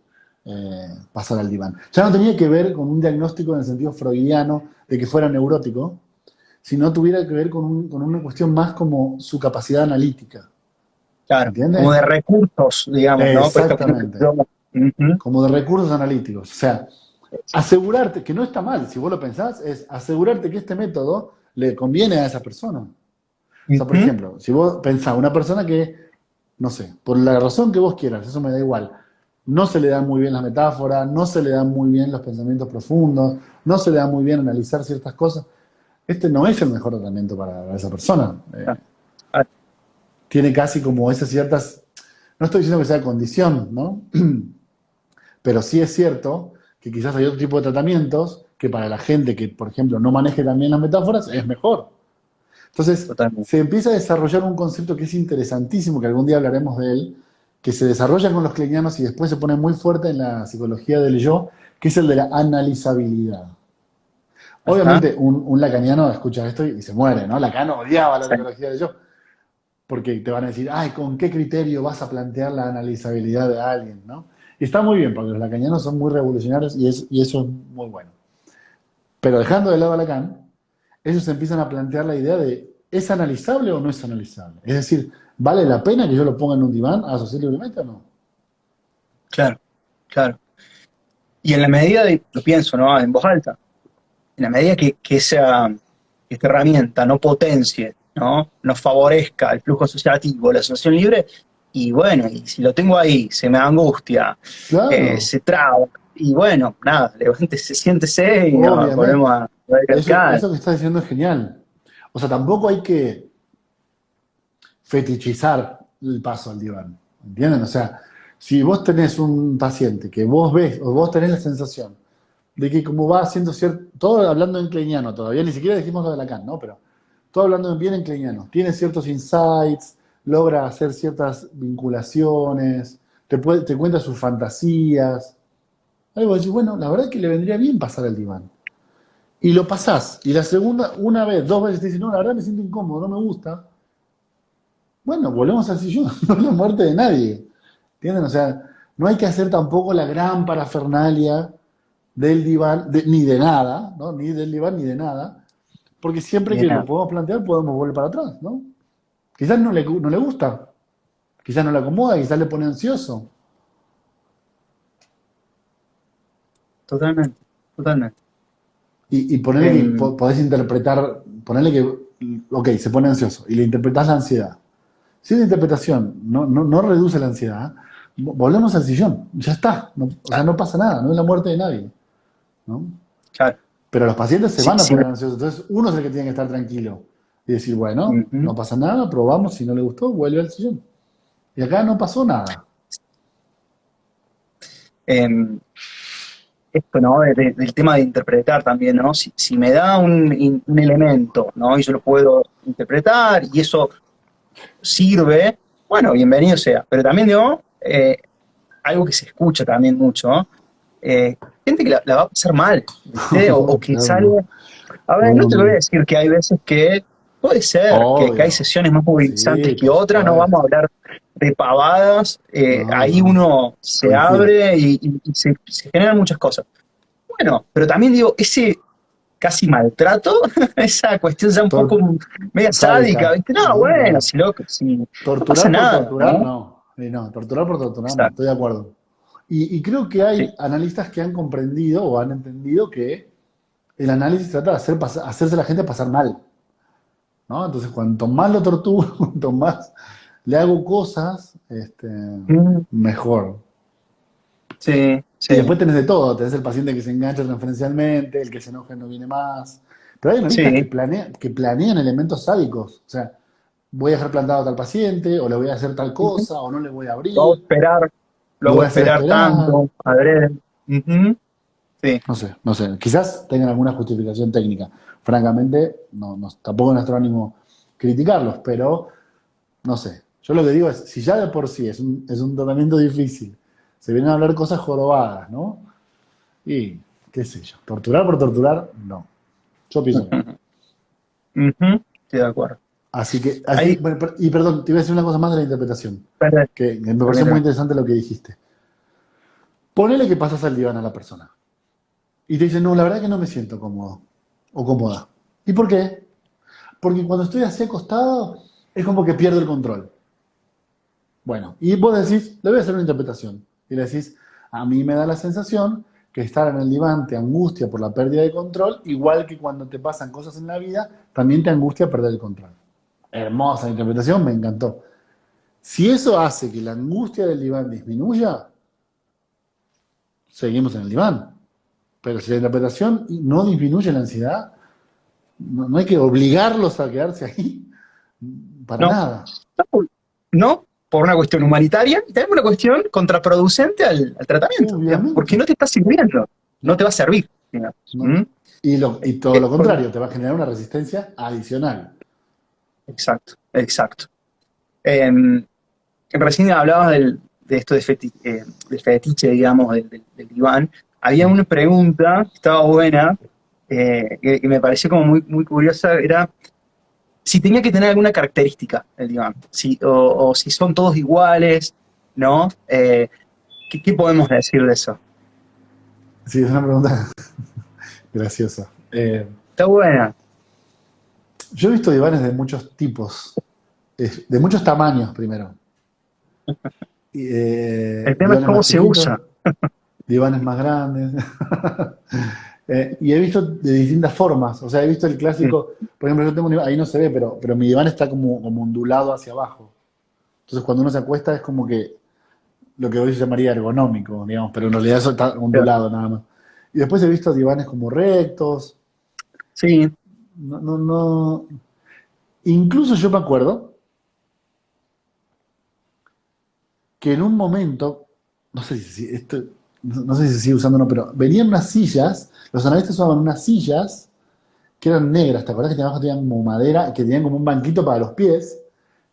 S1: pasar al diván. Ya no tenía que ver con un diagnóstico en el sentido freudiano de que fuera neurótico, sino tuviera que ver con una cuestión más como su capacidad analítica. ¿Se
S2: Claro, como de
S1: entiende?
S2: recursos, digamos, ¿no? Por esta cuestión que
S1: Exactamente.
S2: yo. Ujú.
S1: Como de recursos analíticos. O sea, asegurarte, que no está mal, si vos lo pensás, es asegurarte que este método le conviene a esa persona. O sea, por
S2: Ujú.
S1: ejemplo, si vos pensás, una persona que, no sé, por la razón que vos quieras, eso me da igual, no se le dan muy bien las metáforas, no se le dan muy bien los pensamientos profundos, no se le da muy bien analizar ciertas cosas, este no es el mejor tratamiento para esa persona.
S2: Ah, ah,
S1: Tiene casi como esas ciertas, no estoy diciendo que sea condición, ¿no? Pero sí es cierto que quizás hay otro tipo de tratamientos que para la gente que, por ejemplo, no maneje también las metáforas, es mejor. Entonces,
S2: totalmente.
S1: se empieza a desarrollar un concepto que es interesantísimo, que algún día hablaremos de él, que se desarrolla con los kleinianos y después se pone muy fuerte en la psicología del yo, que es el de la analizabilidad.
S2: Ajá,
S1: Obviamente, un lacaniano escucha esto y se muere, ¿no? Lacano odiaba la
S2: sí,
S1: psicología del yo, porque te van a decir, ay, ¿con qué criterio vas a plantear la analizabilidad de alguien, ¿no? Y está muy bien, porque los lacanianos son muy revolucionarios y eso es muy bueno. Pero dejando de lado a Lacan, ellos empiezan a plantear la idea de, ¿es analizable o no es analizable? Es decir, ¿vale la pena que yo lo ponga en un diván a asociar libremente o no?
S2: claro, claro. Y en la medida de, lo pienso, ¿no? En voz alta, en la medida que esta herramienta no potencie, ¿no? No favorezca el flujo asociativo, la asociación libre, y bueno, y si lo tengo ahí, se me angustia,
S1: Claro,
S2: se traba, y bueno, nada, levántese, siéntese y nos volvemos
S1: obviamente.
S2: a ver
S1: Eso
S2: calcar.
S1: que está diciendo es genial. O sea, tampoco hay que fetichizar el paso al diván. ¿Entienden? O sea, si vos tenés un paciente que vos ves o vos tenés la sensación de que como va haciendo cierto, todo hablando en kleiniano todavía, ni siquiera dijimos lo de Lacan, ¿no? Pero todo hablando bien en kleiniano, tiene ciertos insights, logra hacer ciertas vinculaciones, te cuenta sus fantasías. Ahí vos decís, bueno, la verdad es que le vendría bien pasar al diván. Y lo pasás, y la segunda, una vez, dos veces te dicen, no, la verdad me siento incómodo, no me gusta. Bueno, volvemos al sillón, no es la muerte de nadie. ¿Entienden? O sea, no hay que hacer tampoco la gran parafernalia del diván, ni de nada, ¿no? Ni del diván ni de nada, porque siempre
S2: Y de
S1: que lo
S2: nada,
S1: podemos plantear podemos volver para atrás, ¿no? Quizás no le gusta, quizás no le acomoda, quizás le pone ansioso.
S2: totalmente, totalmente.
S1: Y ponerle que
S2: Em,
S1: podés interpretar, ponerle que, ok, se pone ansioso y le interpretás la ansiedad. Si la interpretación no reduce la ansiedad, volvemos al sillón, ya está. O sea,
S2: ah,
S1: no pasa nada, no es la muerte de nadie, ¿no?
S2: claro,
S1: Pero los pacientes se
S2: sí,
S1: van a
S2: sí,
S1: poner ansiosos, entonces uno es el que tiene que estar tranquilo y decir, bueno,
S2: ujú.
S1: no pasa nada, probamos, si no le gustó, vuelve al sillón. Y acá no pasó nada.
S2: Em, esto, ¿no? Del tema de interpretar también, ¿no? Si me da un elemento, ¿no? Y yo lo puedo interpretar y eso sirve, bueno, bienvenido sea. Pero también, digo, algo que se escucha también mucho, ¿no? Gente que la va a pasar mal, ¿viste? O que
S1: Claro,
S2: sale.
S1: no.
S2: A ver,
S1: No,
S2: no
S1: no,
S2: te voy a
S1: no.
S2: decir que hay veces que puede ser que hay
S1: Obvio.
S2: sesiones más movilizantes
S1: Sí,
S2: que
S1: por
S2: otras, no vamos a
S1: supuesto.
S2: hablar de pavadas,
S1: No,
S2: ahí
S1: no.
S2: uno se
S1: Coincido.
S2: abre y se generan muchas cosas. Bueno, pero también digo, ese casi maltrato, esa cuestión ya un poco
S1: Tor-
S2: media sádica,
S1: sádica.
S2: ¿viste? No,
S1: No,
S2: bueno,
S1: no.
S2: si loco, si no pasa
S1: Torturar por
S2: nada,
S1: torturar,
S2: ¿no?
S1: no. Y no, torturar por torturar, no.
S2: Exacto,
S1: Estoy de acuerdo. Y creo que
S2: sí.
S1: hay analistas que han comprendido o han entendido que el análisis trata de hacerse a la gente pasar mal, ¿no? Entonces, cuanto más lo torturo, cuanto más le hago cosas,
S2: Mm,
S1: mejor.
S2: sí,
S1: Y
S2: sí,
S1: después tenés de todo, tenés el paciente que se engancha transferencialmente, el que se enoja y no viene más. Pero hay analistas
S2: sí.
S1: que planean elementos sádicos. O sea, voy a dejar plantado a tal paciente, o le voy a hacer tal
S2: Ujú.
S1: cosa, o no le voy a
S2: Lo hago
S1: abrir,
S2: esperar, lo
S1: lo
S2: hago
S1: voy a hacer
S2: esperar
S1: esperar.
S2: tanto, adrede. Ujú. Sí.
S1: No sé, no sé. Quizás tengan alguna justificación técnica. Francamente, tampoco es nuestro ánimo criticarlos, pero no sé. Yo lo que digo es, si ya de por sí es un tratamiento difícil, se vienen a hablar cosas jorobadas, ¿no? Y, qué sé yo, torturar por torturar, no. Yo pienso que no.
S2: Ujú. Ujú. Estoy de acuerdo.
S1: Así,
S2: Ahí,
S1: bueno, y perdón, te iba a decir una cosa más de la interpretación,
S2: permíteme,
S1: que me pareció muy
S2: permíteme.
S1: interesante lo que dijiste. Ponele que pasas al diván a la persona y te dice, no, la verdad que no me siento cómodo o cómoda. ¿Y por qué? Porque cuando estoy así acostado es como que pierdo el control. Bueno, y vos decís, le voy a hacer una interpretación. Y le decís, a mí me da la sensación que estar en el diván te angustia por la pérdida de control, igual que cuando te pasan cosas en la vida, también te angustia perder el control. Hermosa interpretación, me encantó. Si eso hace que la angustia del diván disminuya, seguimos en el diván. Pero si la interpretación no disminuye la ansiedad, no hay que obligarlos a quedarse ahí para
S2: No,
S1: nada.
S2: no por una cuestión humanitaria y también una cuestión contraproducente al tratamiento, digamos, porque
S1: Obviamente.
S2: no te está sirviendo, no te va a servir, digamos.
S1: No. Y todo lo contrario, te va a generar una resistencia adicional.
S2: Exacto, exacto. Recién hablabas de esto del fetiche, digamos, del diván. Había una pregunta que estaba buena, que me pareció como muy, muy curiosa, era si tenía que tener alguna característica el diván, o si son todos iguales, ¿no? ¿Qué podemos decir de eso?
S1: Sí, es una pregunta graciosa.
S2: Está buena.
S1: Yo he visto divanes de muchos tipos, de muchos tamaños primero.
S2: El tema es
S1: Divanes
S2: cómo
S1: más
S2: se
S1: chiquitos,
S2: usa.
S1: divanes más grandes. Y he visto de distintas formas. O sea, he visto el
S2: Sí,
S1: clásico, por ejemplo, yo tengo un diván, ahí no se ve, pero mi diván está como ondulado hacia abajo. Entonces, cuando uno se acuesta es como que lo que hoy se llamaría ergonómico, digamos, pero en realidad eso está
S2: claro.
S1: ondulado nada más. Y después he visto divanes como rectos.
S2: Sí,
S1: No, no, no. Incluso yo me acuerdo que en un momento, no sé si esto, no sé si se sigue usando o no, pero venían unas sillas, los analistas usaban unas sillas que eran negras, ¿te acordás que abajo tenían como madera, que tenían como un banquito para los pies?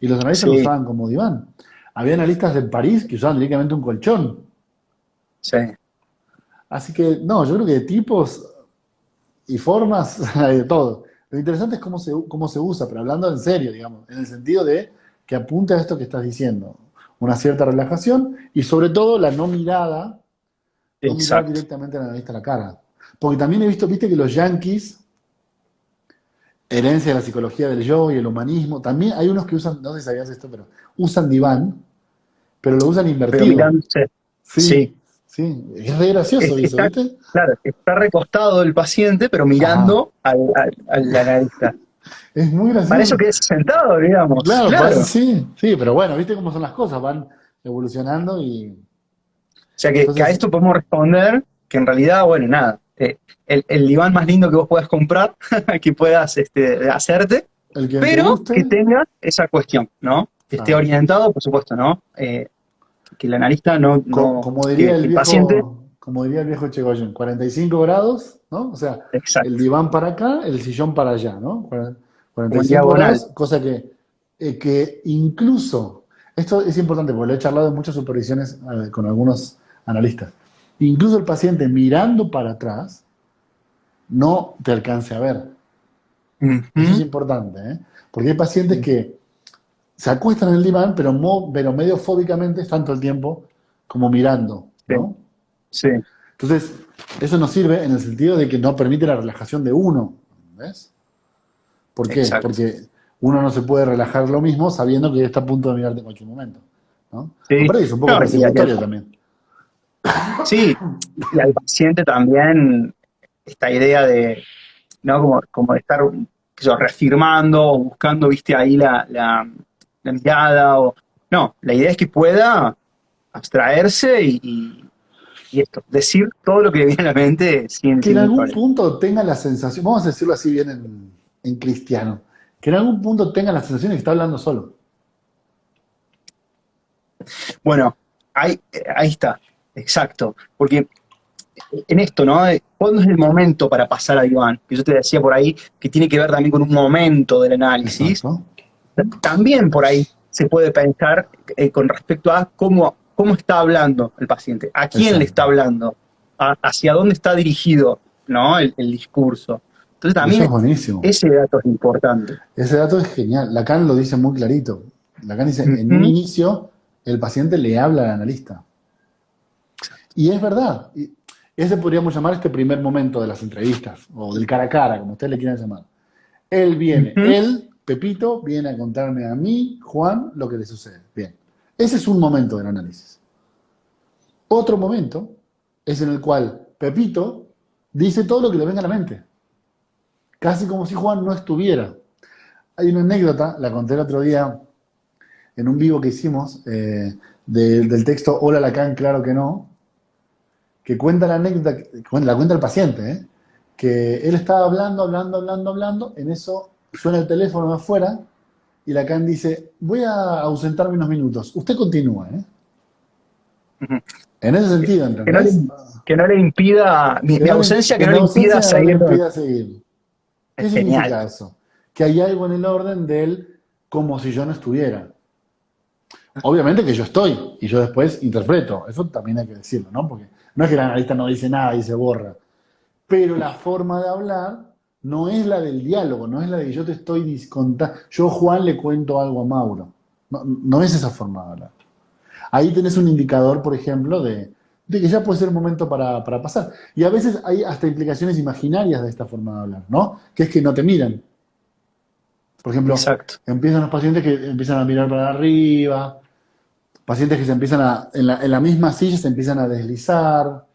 S1: Y los analistas lo
S2: sí,
S1: usaban como diván. Había analistas de París que usaban directamente un colchón.
S2: sí,
S1: Así que, no, yo creo que de tipos y formas hay de todo. Lo interesante es cómo se usa, pero hablando en serio, digamos, en el sentido de que apunta a esto que estás diciendo, una cierta relajación y sobre todo la no mirada, no mirar
S2: exacto.
S1: directamente al analista a la cara. Porque también he visto, viste que los yanquis, herencia de la psicología del yo y el humanismo, también hay unos que usan, no sé si sabías esto, pero usan diván, pero lo usan
S2: Pero
S1: invertido.
S2: mirándose, sí.
S1: Sí, sí, es re gracioso eso,
S2: Está,
S1: ¿viste?
S2: claro, está recostado el paciente, pero
S1: Ajá,
S2: mirando al analista.
S1: es muy
S2: Para eso
S1: gracioso.
S2: quedé sentado, digamos.
S1: Claro,
S2: Claro.
S1: parece
S2: O
S1: sí, sí, pero bueno, viste cómo son las cosas, van evolucionando y
S2: sea que a
S1: entonces
S2: esto podemos responder que en realidad, bueno, nada. El diván más lindo que vos puedas comprar, que puedas hacerte,
S1: el que te
S2: pero
S1: guste,
S2: que tenga esa cuestión, ¿no? Que esté
S1: claro.
S2: orientado, por supuesto, ¿no? Que el analista no,
S1: Como diría
S2: que el paciente,
S1: como diría el viejo Chegoyen, 45 grados, ¿no? O sea, el
S2: exacto,
S1: diván para acá, el sillón para allá, ¿no?
S2: como en
S1: 45
S2: diagonal.
S1: grados, cosa que incluso, esto es importante porque lo he charlado en muchas supervisiones con algunos analistas, incluso el paciente mirando para atrás no te alcance a ver. Eso es
S2: Ujú,
S1: importante, ¿eh? Porque hay pacientes
S2: sí,
S1: que se acuestan en el diván, pero medio fóbicamente están todo el tiempo como mirando,
S2: sí,
S1: ¿no?
S2: sí,
S1: Entonces, eso nos sirve en el sentido de que no permite la relajación de uno, ¿ves? ¿Por qué?
S2: exacto.
S1: Porque uno no se puede relajar lo mismo sabiendo que está a punto de mirarte en cualquier momento, ¿no?
S2: Sí,
S1: Por ahí es un poco
S2: no,
S1: persecutorio también.
S2: sí, y al paciente también esta idea de, ¿no? Como de estar, qué sé yo, reafirmando o buscando, viste, ahí la mirada, o no, la idea es que pueda abstraerse y esto, decir todo lo que le viene a la mente sin
S1: Que en
S2: ningún
S1: algún
S2: problema.
S1: punto tenga la sensación, vamos a decirlo así bien en cristiano, que en algún punto tenga la sensación de que está hablando solo.
S2: Bueno, ahí está, exacto, porque en esto, ¿no? ¿Cuándo es el momento para pasar a diván? Que yo te decía por ahí que tiene que ver también con un momento del análisis.
S1: Exacto.
S2: También por ahí se puede pensar con respecto a cómo está hablando el paciente, a quién le está
S1: Exacto.
S2: hablando, hacia dónde está dirigido, ¿no? El discurso. Entonces
S1: Eso es
S2: también
S1: buenísimo.
S2: ese dato es importante.
S1: Ese dato es genial. Lacan lo dice muy clarito. Lacan dice, en un
S2: Ujú.
S1: inicio, el paciente le habla al analista. Y es verdad. Ese podríamos llamar este primer momento de las entrevistas, o del cara a cara, como ustedes le quieran llamar.
S2: Ujú.
S1: Él, Pepito, viene a contarme a mí, Juan, lo que le sucede. Bien. Ese es un momento del análisis. Otro momento es en el cual Pepito dice todo lo que le venga a la mente, casi como si Juan no estuviera. Hay una anécdota, la conté el otro día en un vivo que hicimos, del texto Hola Lacan, claro que no, que cuenta la anécdota, la cuenta el paciente, que él estaba hablando, en eso suena el teléfono de afuera y Lacan dice, voy a ausentarme unos minutos, usted continúa, ¿eh?
S2: Ujú.
S1: En ese sentido,
S2: Que no le,
S1: ¿entendés?
S2: que no le impida, mi ausencia, que
S1: Que
S2: no
S1: mi
S2: le impida
S1: ausencia no le
S2: seguir.
S1: impida seguir. ¿Qué
S2: Es genial.
S1: significa eso? Que hay algo en el orden del como si yo no estuviera. Obviamente que yo estoy y yo después interpreto, eso también hay que decirlo, ¿no? Porque no es que el analista no dice nada y se borra, pero la forma de hablar no es la del diálogo, no es la de que yo te estoy contando, yo Juan le cuento algo a Mauro, no, no es esa forma de hablar. Ahí tenés un indicador, por ejemplo, de que ya puede ser un momento para pasar. Y a veces hay hasta implicaciones imaginarias de esta forma de hablar, ¿no? Que es que no te miran. Por ejemplo,
S2: Exacto.
S1: empiezan los pacientes que empiezan a mirar para arriba, pacientes que se empiezan en la misma silla se empiezan a deslizar.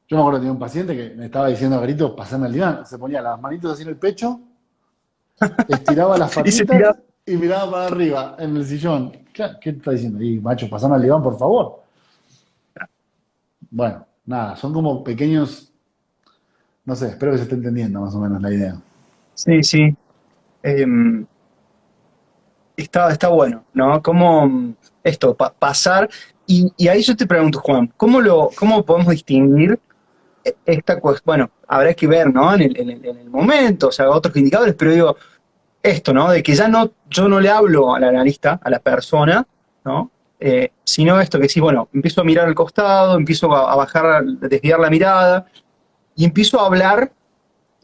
S1: Yo me acuerdo que tenía un paciente que me estaba diciendo a gritos, pasame al diván, se ponía las manitos así en el pecho, estiraba las
S2: Y se tira.
S1: patitas y miraba para arriba en el sillón. ¿Qué te está diciendo? Y macho, pasame al diván, por favor. Bueno, nada, son como pequeños, no sé, espero que se esté entendiendo más o menos la idea.
S2: Sí, sí. Em, está bueno, ¿no? Cómo esto, pasar. Y ahí yo te pregunto, Juan, ¿cómo podemos distinguir esta cuestión? Bueno, habrá que ver, ¿no? En el momento, o sea, otros indicadores, pero digo, esto, ¿no? De que ya no, yo no le hablo al analista, a la persona, ¿no? Sino esto que sí, bueno, empiezo a mirar al costado, empiezo a bajar, a desviar la mirada y empiezo a hablar,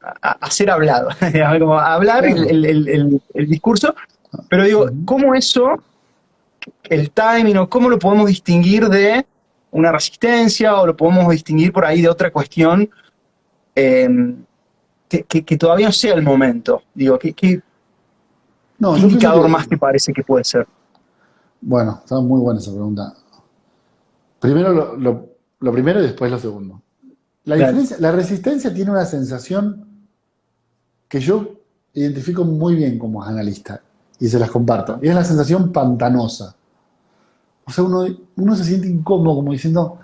S2: a ser hablado, como a hablar
S1: Claro.
S2: el discurso, pero digo,
S1: Ujú.
S2: ¿cómo eso, el timing, o cómo lo podemos distinguir de una resistencia o lo podemos distinguir por ahí de otra cuestión eh, que todavía no sea el momento? Digo,
S1: No,
S2: ¿qué
S1: yo pienso
S2: indicador
S1: que,
S2: más te parece que puede ser?
S1: bueno, está muy buena esa pregunta. Primero lo primero y después lo segundo. La
S2: Dale.
S1: diferencia, la resistencia tiene una sensación que yo identifico muy bien como analista y se las comparto. Y es la sensación pantanosa. O sea, uno se siente incómodo como diciendo,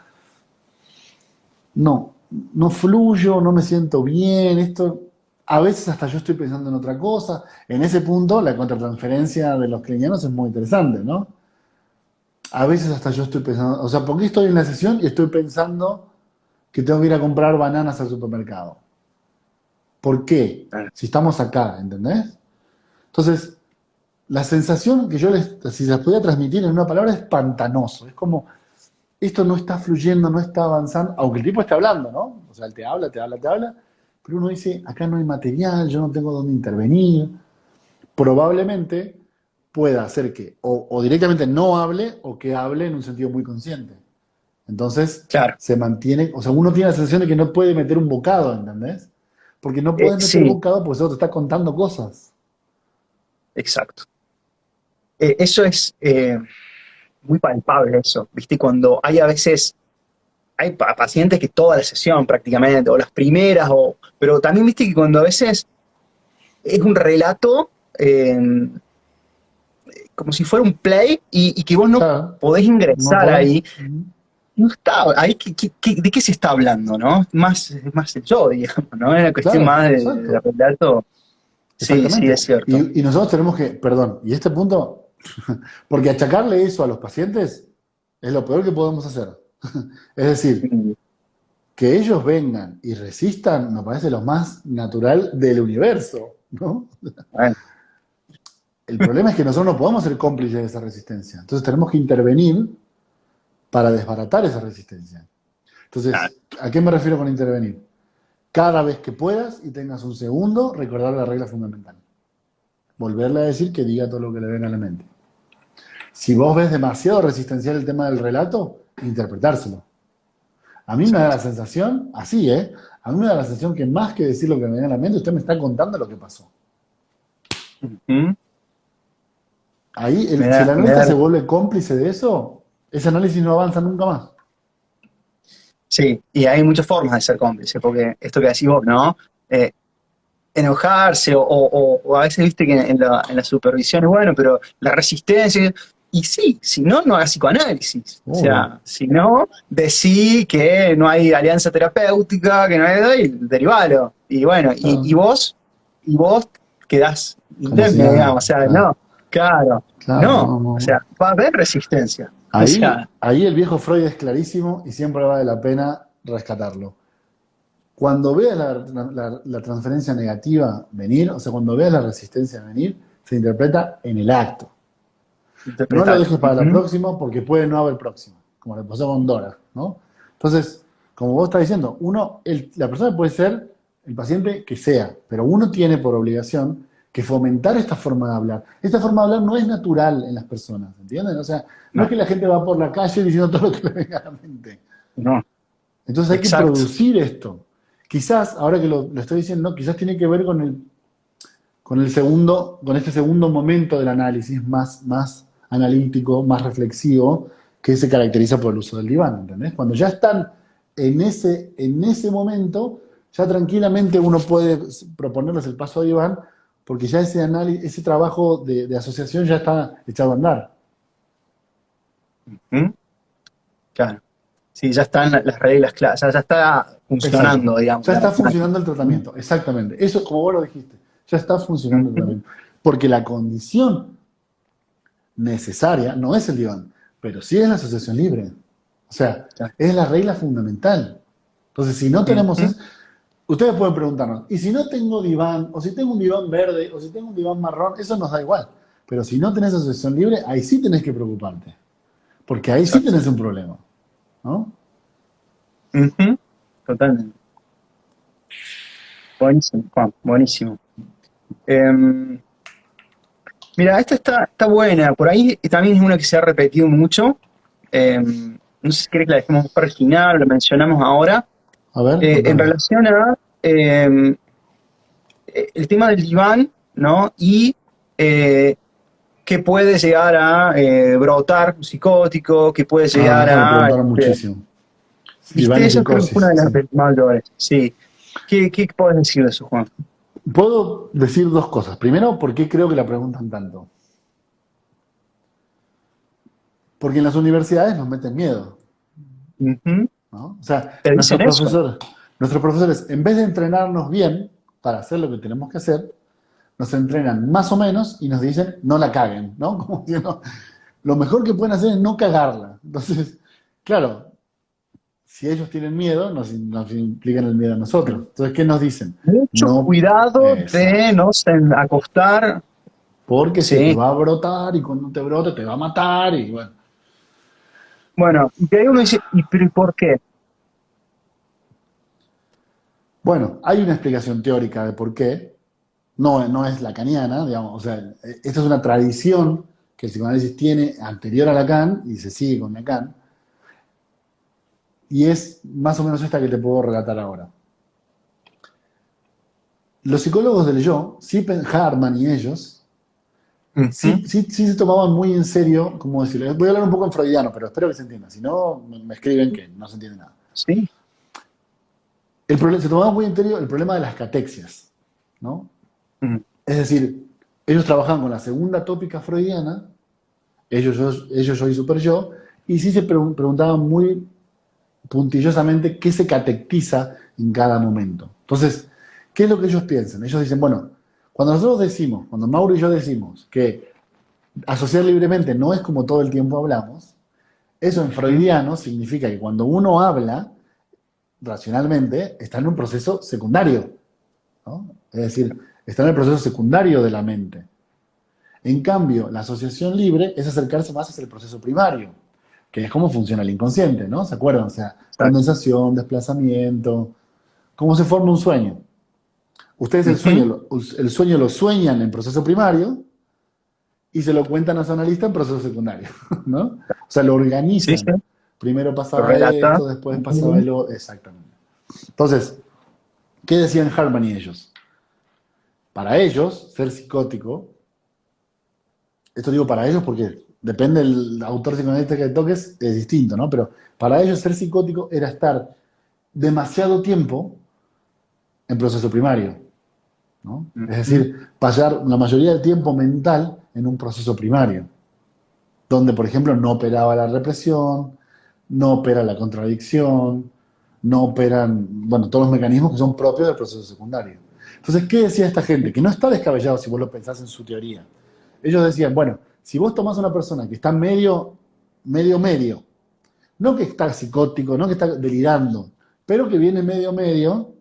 S1: no, no fluyo, no me siento bien, esto, a veces hasta yo estoy pensando en otra cosa. En ese punto, la contratransferencia de los clientes es muy interesante, ¿no? A veces hasta yo estoy pensando, o sea, ¿por qué estoy en la sesión y estoy pensando que tengo que ir a comprar bananas al supermercado? ¿Por qué? Si estamos acá, ¿entendés? Entonces, la sensación que yo si se las podía transmitir en una palabra es pantanoso. Es como, esto no está fluyendo, no está avanzando, aunque el tipo esté hablando, ¿no? O sea, él te habla, pero uno dice, acá no hay material, yo no tengo dónde intervenir. Probablemente pueda hacer que o directamente no hable o que hable en un sentido muy consciente. Entonces,
S2: Claro.
S1: se mantiene, o sea, uno tiene la sensación de que no puede meter un bocado, ¿entendés? Porque no puedes meter
S2: Sí,
S1: bocado porque eso te está contando cosas.
S2: exacto. Eso es muy palpable, eso, ¿viste? Cuando hay a veces, hay pacientes que toda la sesión prácticamente, o las primeras, pero también, ¿viste? Que cuando a veces es un relato como si fuera un play y que vos no
S1: Claro,
S2: podés
S1: no
S2: ingresar
S1: podés.
S2: ahí, no está, ahí, ¿de qué se está hablando, no? Es más el yo, digamos, ¿no? Es una cuestión
S1: Claro,
S2: más de
S1: exacto.
S2: relato. Sí, sí,
S1: Exactamente.
S2: es cierto.
S1: Y nosotros tenemos que, perdón, y este punto, porque achacarle eso a los pacientes es lo peor que podemos hacer. Es decir,
S2: Mm,
S1: que ellos vengan y resistan me parece lo más natural del universo, ¿no?
S2: bueno,
S1: El problema es que nosotros no podemos ser cómplices de esa resistencia. Entonces tenemos que intervenir para desbaratar esa resistencia.
S2: nada,
S1: Entonces, ¿a qué me refiero con intervenir? Cada vez que puedas y tengas un segundo, recordar la regla fundamental. Volverle a decir que diga todo lo que le venga a la mente. Si vos ves demasiado resistencial el tema del relato, interpretárselo. A mí me da la
S2: exacto.
S1: sensación, así, ¿eh? A mí me da la sensación que más que decir lo que me viene a la mente, usted me está contando lo que pasó.
S2: Ujú.
S1: Ahí,
S2: Me
S1: si el
S2: da, me
S1: analista
S2: da,
S1: se vuelve cómplice de eso, ese análisis no avanza nunca más.
S2: Sí, y hay muchas formas de ser cómplice, porque esto que decís vos, ¿no? Eh, enojarse o a veces viste que en la supervisión es bueno, pero la resistencia, y sí, si no, no hagas psicoanálisis. O
S1: Obvio.
S2: sea, si no, decí que no hay alianza terapéutica, que no hay, y derivalo. Y bueno,
S1: Claro.
S2: y vos quedás
S1: Como si
S2: indemne,
S1: nada.
S2: digamos, o sea,
S1: Claro.
S2: no, claro,
S1: Claro,
S2: no,
S1: no, no,
S2: o sea,
S1: no.
S2: va a haber resistencia. O
S1: Ahí,
S2: sea,
S1: ahí el viejo Freud es clarísimo y siempre vale la pena rescatarlo. Cuando veas la transferencia negativa venir, o sea, cuando veas la resistencia venir, se interpreta en el acto. No lo
S2: interpretar.
S1: dejes para la
S2: Ujú.
S1: próxima porque puede no haber próxima, como le pasó con Dora, ¿no? Entonces, como vos estás diciendo, la persona puede ser el paciente que sea, pero uno tiene por obligación que fomentar esta forma de hablar. Esta forma de hablar no es natural en las personas, ¿entienden? O sea, no es
S2: No,
S1: que la gente va por la calle diciendo todo lo que le venga a la mente.
S2: no,
S1: Entonces hay que
S2: exacto.
S1: producir esto. Quizás, ahora que lo estoy diciendo, quizás tiene que ver con este segundo momento del análisis más analítico, más reflexivo, que se caracteriza por el uso del diván, ¿entendés? Cuando ya están en ese momento, ya tranquilamente uno puede proponerles el paso a diván, porque ya ese análisis, ese trabajo de asociación ya está echado a andar.
S2: ¿Mm? Claro. Sí, ya están las reglas claras, ya está
S1: Exacto.
S2: funcionando, digamos,
S1: Ya
S2: la
S1: está
S2: máquina.
S1: funcionando el
S2: ¿Mm?
S1: tratamiento, exactamente. Eso, como vos lo dijiste, ya está funcionando el
S2: Ujú.
S1: tratamiento. Porque la condición necesaria no es el diván, pero sí es la asociación libre. O sea,
S2: Claro.
S1: es la regla fundamental. Entonces, si no tenemos
S2: Ujú.
S1: eso, ustedes pueden preguntarnos, ¿y si no tengo diván, o si tengo un diván verde, o si tengo un diván marrón? Eso nos da igual. Pero si no tenés asociación libre, ahí sí tenés que preocuparte. Porque ahí sí
S2: Exacto.
S1: tenés un problema. ¿No?
S2: Ujú. Totalmente. Buenísimo, Juan, buenísimo. Em, Mira, esta está buena, por ahí también es una que se ha repetido mucho. No sé si querés que la dejemos para el final, la mencionamos ahora.
S1: A ver,
S2: En
S1: contame.
S2: relación a el tema del diván, ¿no? Y eh, que puede llegar a brotar un psicótico, que puede
S1: Ah,
S2: llegar
S1: esa me
S2: a,
S1: preguntaron muchísimo. Diván
S2: ¿viste?
S1: y
S2: Eso creo que es una
S1: psicosis,
S2: de
S1: sí.
S2: las mayores, sí. ¿Qué puedes decir de eso, Juan?
S1: Puedo decir dos cosas. Primero, ¿por qué creo que la preguntan tanto? Porque en las universidades nos meten miedo,
S2: Ujú.
S1: ¿no? O sea,
S2: Te
S1: nuestros
S2: dicen eso.
S1: profesores, nuestros profesores, en vez de entrenarnos bien para hacer lo que tenemos que hacer, nos entrenan más o menos y nos dicen no la caguen, ¿no? Como diciendo, lo mejor que pueden hacer es no cagarla. Entonces, claro, si ellos tienen miedo, nos implican el miedo a nosotros. Entonces, ¿qué nos dicen?
S2: Mucho
S1: No,
S2: cuidado de
S1: exacto.
S2: no acostar.
S1: Porque se te
S2: Sí.
S1: va a brotar y cuando te brote te va a matar y bueno.
S2: Bueno, y que ahí uno dice, ¿y por qué?
S1: Bueno, hay una explicación teórica de por qué, no es lacaniana, digamos, o sea, esta es una tradición que el psicoanálisis tiene anterior a Lacan y se sigue con Lacan, y es más o menos esta que te puedo relatar ahora. Los psicólogos del yo, Harman y ellos, sí,
S2: Ujú.
S1: sí, sí se tomaban muy en serio, ¿cómo decirlo? Voy a hablar un poco en freudiano, pero espero que se entienda, si no, me escriben que no se entiende nada.
S2: Sí.
S1: Se tomaba muy en serio el problema de las catexias, ¿no?
S2: Mm.
S1: Es decir, ellos trabajaban con la segunda tópica freudiana, yo y super yo, y sí se preguntaban muy puntillosamente qué se catectiza en cada momento. Entonces, ¿qué es lo que ellos piensan? Ellos dicen, bueno, cuando nosotros decimos, cuando Mauro y yo decimos que asociar libremente no es como todo el tiempo hablamos, eso en
S2: Ujú.
S1: freudiano significa que cuando uno habla racionalmente, está en un proceso secundario, ¿no? Es decir, está en el proceso secundario de la mente. En cambio, la asociación libre es acercarse más hacia el proceso primario, que es cómo funciona el inconsciente, ¿no? ¿Se acuerdan? O sea,
S2: Exacto.
S1: condensación, desplazamiento, cómo se forma un sueño. Ustedes
S2: Ujú.
S1: el sueño lo sueñan en proceso primario y se lo cuentan a su analista en proceso secundario, ¿no? O sea, lo
S2: Sí, sí.
S1: organizan. Primero
S2: Lo
S1: pasaba
S2: relata.
S1: esto, después pasaba
S2: Ujú.
S1: el otro, exactamente. Entonces, ¿qué decían Harman y ellos? Para ellos, ser psicótico, esto digo para ellos porque depende del autor psicoanalista que toques, es distinto, ¿no? Pero para ellos ser psicótico era estar demasiado tiempo en proceso primario, ¿no? Es
S2: Ujú.
S1: decir, pasar la mayoría del tiempo mental en un proceso primario, donde, por ejemplo, no operaba la represión, no opera la contradicción, no operan, bueno, todos los mecanismos que son propios del proceso secundario. Entonces, ¿qué decía esta gente? Que no está descabellado si vos lo pensás en su teoría. Ellos decían, bueno, si vos tomás a una persona que está medio, no que está psicótico, no que está delirando, pero que viene medio,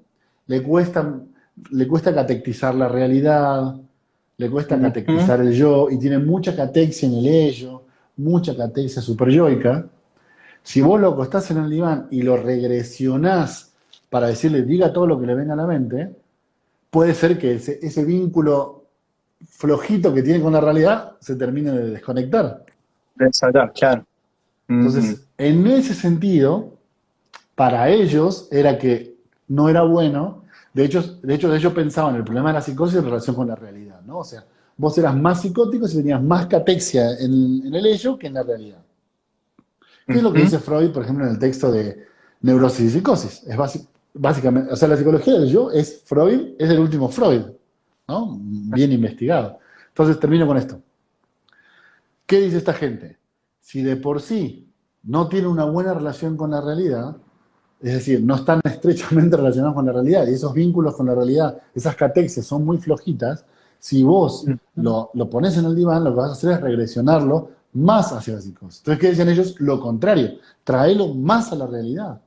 S1: le cuesta, le cuesta catectizar la realidad, le cuesta
S2: Ujú.
S1: catectizar el yo, y tiene mucha catexia en el ello, mucha catexia superyoica. Si vos lo acostás en el diván y lo regresionás para decirle, diga todo lo que le venga a la mente, puede ser que ese vínculo flojito que tiene con la realidad se termine de desconectar.
S2: Resaltar, claro. Mm.
S1: Entonces, en ese sentido, para ellos era que no era bueno. De hecho, ellos pensaban el problema de la psicosis en relación con la realidad, ¿no? O sea, vos eras más psicótico si tenías más catexia en el ello que en la realidad. ¿Qué es lo que
S2: Ujú.
S1: dice Freud, por ejemplo, en el texto de Neurosis y Psicosis? Es básicamente, o sea, la psicología del yo es Freud, es el último Freud, ¿no? Bien investigado. Entonces, termino con esto. ¿Qué dice esta gente? Si de por sí no tiene una buena relación con la realidad, es decir, no están estrechamente relacionados con la realidad, y esos vínculos con la realidad, esas catexias son muy flojitas, si vos
S2: Ujú.
S1: lo pones en el diván, lo que vas a hacer es regresionarlo más hacia la psicosis. Entonces, ¿qué decían ellos? Lo contrario, traelo más a la realidad.